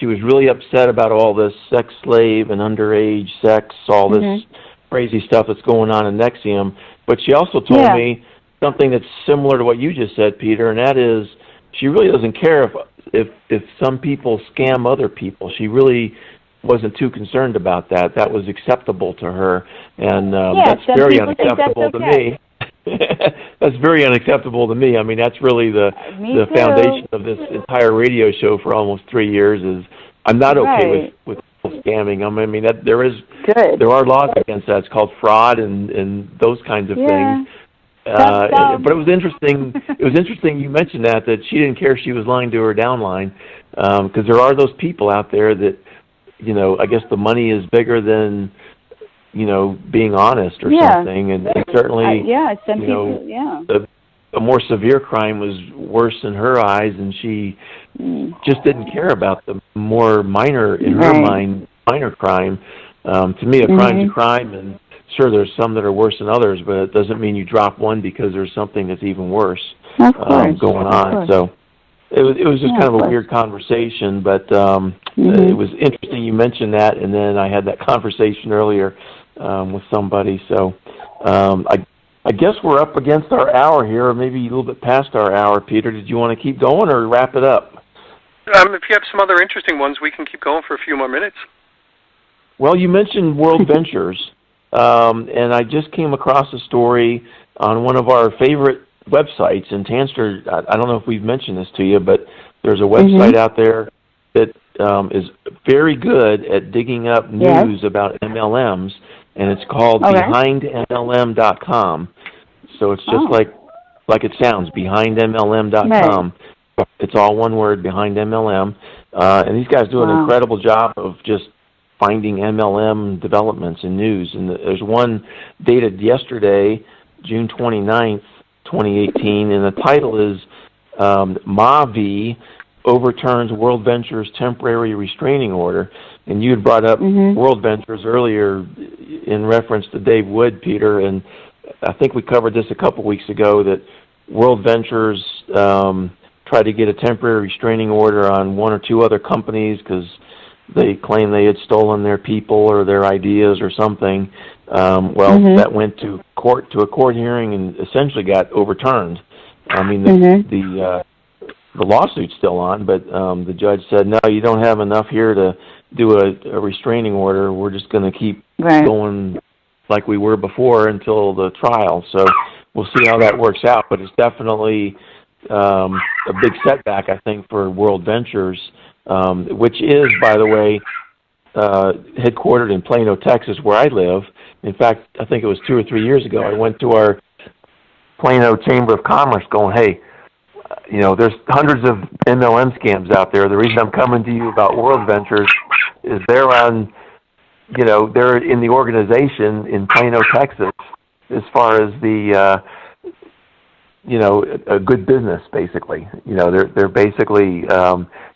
she was really upset about all this sex slave and underage sex, all this crazy stuff that's going on in NXIVM. But she also told me something that's similar to what you just said, Peter, and that is she really doesn't care if some people scam other people. She really wasn't too concerned about that. That was acceptable to her, and that's very unacceptable to me. That's very unacceptable to me. I mean, that's really the foundation of this entire radio show for almost 3 years. Is I'm not okay with people scamming. I mean, that there are laws against that. It's called fraud and those kinds of things. But it was interesting. It was interesting you mentioned that she didn't care if she was lying to her downline, because there are those people out there that, you know, I guess the money is bigger than, you know, being honest or something, and certainly, some people, the more severe crime was worse in her eyes, and she just didn't care about the more minor, in her mind, minor crime. To me, a crime's a crime, and sure, there's some that are worse than others, but it doesn't mean you drop one because there's something that's even worse going on. So it was just kind of a weird conversation, but it was interesting you mentioned that, and then I had that conversation earlier with somebody. So I guess we're up against our hour here, or maybe a little bit past our hour. Peter, did you want to keep going or wrap it up? If you have some other interesting ones, we can keep going for a few more minutes. Well, you mentioned World Ventures, and I just came across a story on one of our favorite websites in Tanster. I don't know if we've mentioned this to you, but there's a website out there that is very good at digging up news about MLMs, and it's called BehindMLM.com. So it's just like it sounds, BehindMLM.com. It's all one word behind MLM. And these guys do an incredible job of just finding MLM developments and news. And there's one dated yesterday, June 29th, 2018, and the title is MAVI overturns World Ventures temporary restraining order. And you had brought up World Ventures earlier in reference to Dave Wood, Peter, and I think we covered this a couple weeks ago, that World Ventures tried to get a temporary restraining order on one or two other companies because they claimed they had stolen their people or their ideas or something. That went to a court hearing and essentially got overturned. I mean, the lawsuit's still on, but the judge said, no, you don't have enough here to do a restraining order. We're just going to keep going like we were before until the trial. So we'll see how that works out, but it's definitely a big setback, I think, for World Ventures, which is, by the way, headquartered in Plano, Texas, where I live. In fact, I think it was 2 or 3 years ago, I went to our Plano Chamber of Commerce going, hey, there's hundreds of MLM scams out there. The reason I'm coming to you about World Ventures is they're in the organization in Plano, Texas, as far as the, a good business, basically. They're basically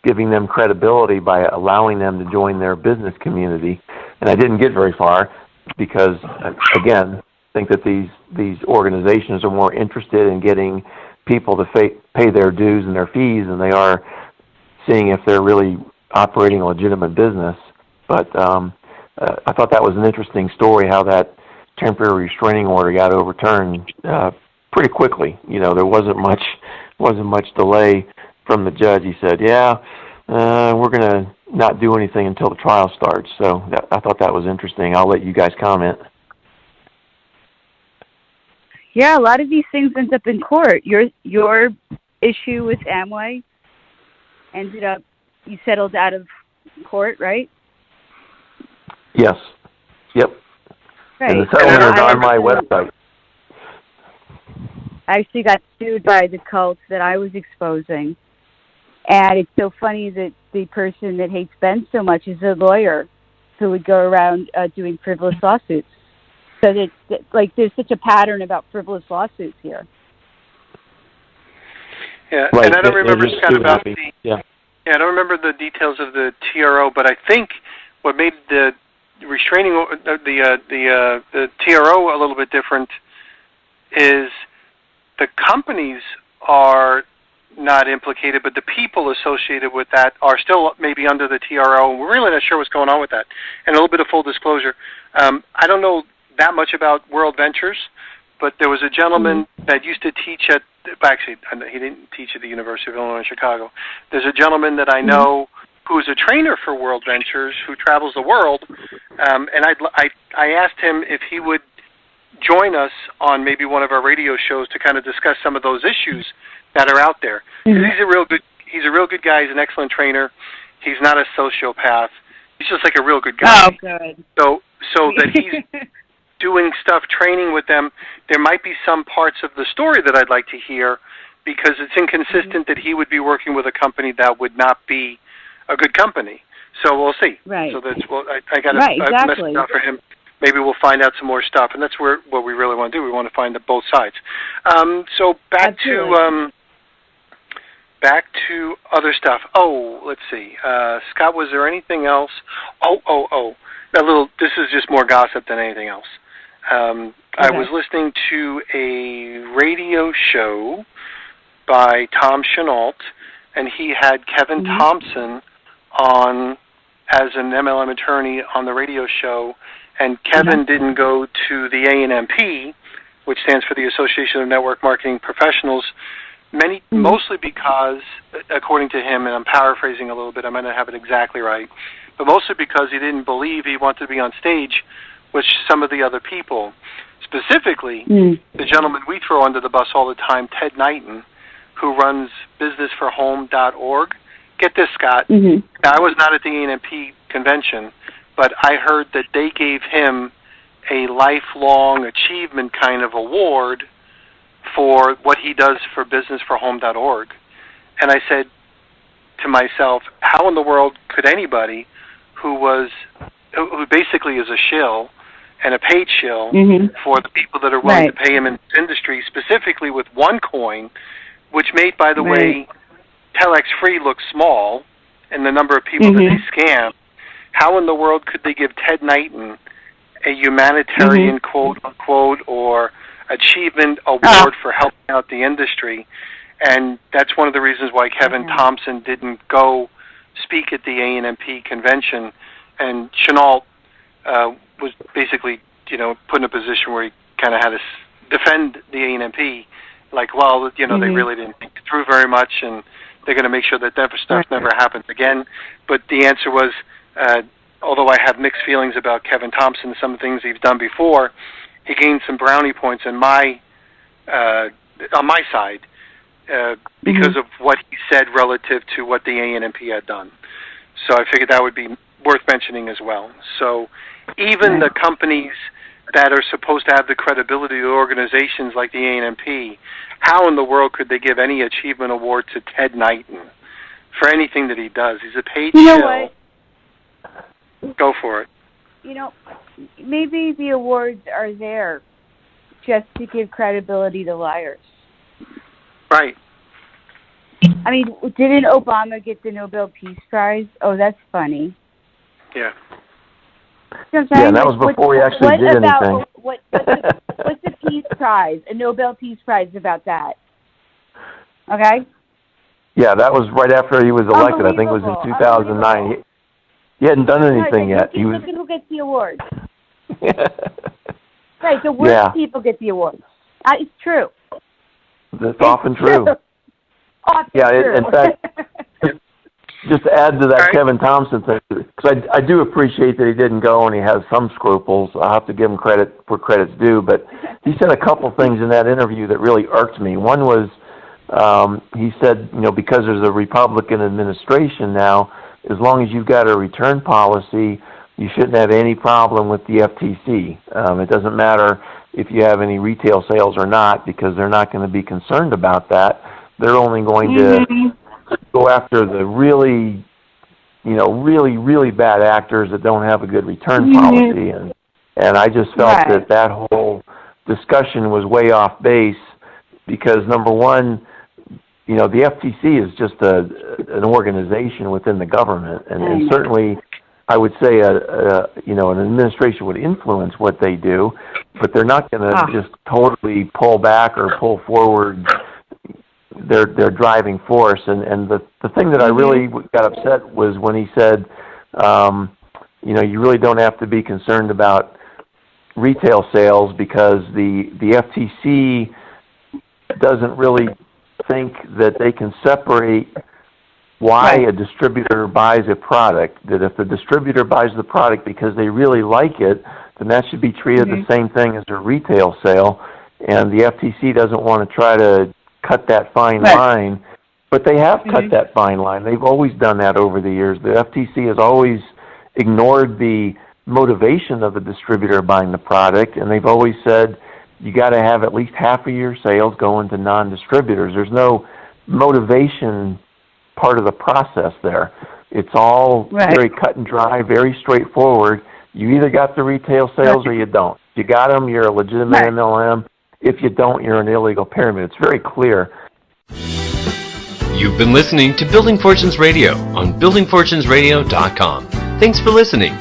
giving them credibility by allowing them to join their business community. And I didn't get very far because, again, I think that these organizations are more interested in getting people to pay their dues and their fees than they are seeing if they're really operating a legitimate business. But I thought that was an interesting story, how that temporary restraining order got overturned pretty quickly. There wasn't much delay from the judge. He said, we're going to not do anything until the trial starts. So I thought that was interesting. I'll let you guys comment. Yeah, a lot of these things end up in court. Your issue with Amway you settled out of court, right? Yes. Yep. Right. And the settlement is on my website. I actually got sued by the cult that I was exposing. And it's so funny that the person that hates Ben so much is a lawyer who would go around doing frivolous lawsuits. So there's such a pattern about frivolous lawsuits here. Yeah, right. And I don't remember Scott about I don't remember the details of the TRO, but I think what made the restraining the TRO a little bit different is the companies are not implicated, but the people associated with that are still maybe under the TRO, and we're really not sure what's going on with that. And a little bit of full disclosure, I don't know that much about World Ventures, but there was a gentleman that used to teach actually, he didn't teach at the University of Illinois in Chicago. There's a gentleman that I know who's a trainer for World Ventures who travels the world, and I asked him if he would join us on maybe one of our radio shows to kind of discuss some of those issues that are out there. He's a real good guy. He's an excellent trainer. He's not a sociopath. He's just like a real good guy. Oh, good. So that he's doing stuff, training with them. There might be some parts of the story that I'd like to hear because it's inconsistent that he would be working with a company that would not be a good company. So we'll see. Right. So that's I got a message out for him. Maybe we'll find out some more stuff, and that's what we really want to do. We want to find both sides. So back to other stuff. Oh, let's see. Scott, was there anything else? This is just more gossip than anything else. I was listening to a radio show by Tom Chenault, and he had Kevin Thompson on as an MLM attorney on the radio show, and Kevin didn't go to the ANMP, which stands for the Association of Network Marketing Professionals, mostly because, according to him, and I'm paraphrasing a little bit, I might not have it exactly right, but mostly because he didn't believe he wanted to be on stage with some of the other people. Specifically, the gentleman we throw under the bus all the time, Ted Knighton, who runs businessforhome.org. Get this, Scott. Now, I was not at the ANMP convention, but I heard that they gave him a lifelong achievement kind of award for what he does for businessforhome.org. And I said to myself, how in the world could anybody who basically is a shill and a paid shill for the people that are willing to pay him in this industry, specifically with OneCoin, which made, by the way, Telex Free look small and the number of people that they scam, how in the world could they give Ted Knighton a humanitarian quote-unquote or achievement award for helping out the industry? And that's one of the reasons why Kevin Thompson didn't go speak at the ANMP convention. And Chenault was basically, put in a position where he kind of had to defend the ANMP, like, well, they really didn't think it through very much, and they're going to make sure that stuff never happens again. But the answer was, although I have mixed feelings about Kevin Thompson and some of the things he's done before, he gained some brownie points on my side because of what he said relative to what the ANMP had done. So I figured that would be worth mentioning as well. So even the companies that are supposed to have the credibility of organizations like the ANMP, how in the world could they give any achievement award to Ted Knighton for anything that he does? He's a paid shill. Go for it. Maybe the awards are there just to give credibility to liars. Right. I mean, didn't Obama get the Nobel Peace Prize? Oh, that's funny. Yeah. And that was before he actually did anything. What's the Peace Prize? A Nobel Peace Prize about that? Okay. Yeah, that was right after he was elected. I think it was in 2009. He hadn't done anything yet. Look at who gets the award. Right, the worst people get the awards. It's true. That's often true. In fact, just to add to that Kevin Thompson thing, because I do appreciate that he didn't go and he has some scruples. I'll have to give him credit where credit's due, but he said a couple things in that interview that really irked me. One was he said, because there's a Republican administration now, as long as you've got a return policy, you shouldn't have any problem with the FTC. It doesn't matter if you have any retail sales or not, because they're not going to be concerned about that. They're only going to go after the really, really bad actors that don't have a good return policy. And I just felt that whole discussion was way off base because, number one, the FTC is just an organization within the government, and certainly I would say an administration would influence what they do, but they're not going to just totally pull back or pull forward their driving force. And the thing that I really got upset was when he said, you really don't have to be concerned about retail sales because the FTC doesn't really think that they can separate why a distributor buys a product, that if the distributor buys the product because they really like it, then that should be treated the same thing as a retail sale, and the FTC doesn't want to try to cut that fine line, but they have cut that fine line. They've always done that over the years. The FTC has always ignored the motivation of the distributor buying the product, and they've always said you got to have at least half of your sales going to non-distributors. There's no motivation part of the process there. It's all very cut and dry, very straightforward. You either got the retail sales or you don't. If you got them, you're a legitimate MLM. If you don't, you're an illegal pyramid. It's very clear. You've been listening to Building Fortunes Radio on buildingfortunesradio.com. Thanks for listening.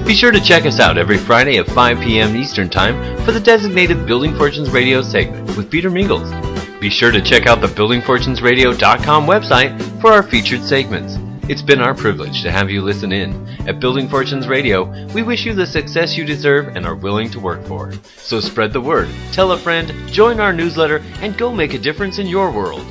Be sure to check us out every Friday at 5 p.m. Eastern Time for the designated Building Fortunes Radio segment with Peter Mingles. Be sure to check out the buildingfortunesradio.com website for our featured segments. It's been our privilege to have you listen in. At Building Fortunes Radio, we wish you the success you deserve and are willing to work for. So spread the word, tell a friend, join our newsletter, and go make a difference in your world.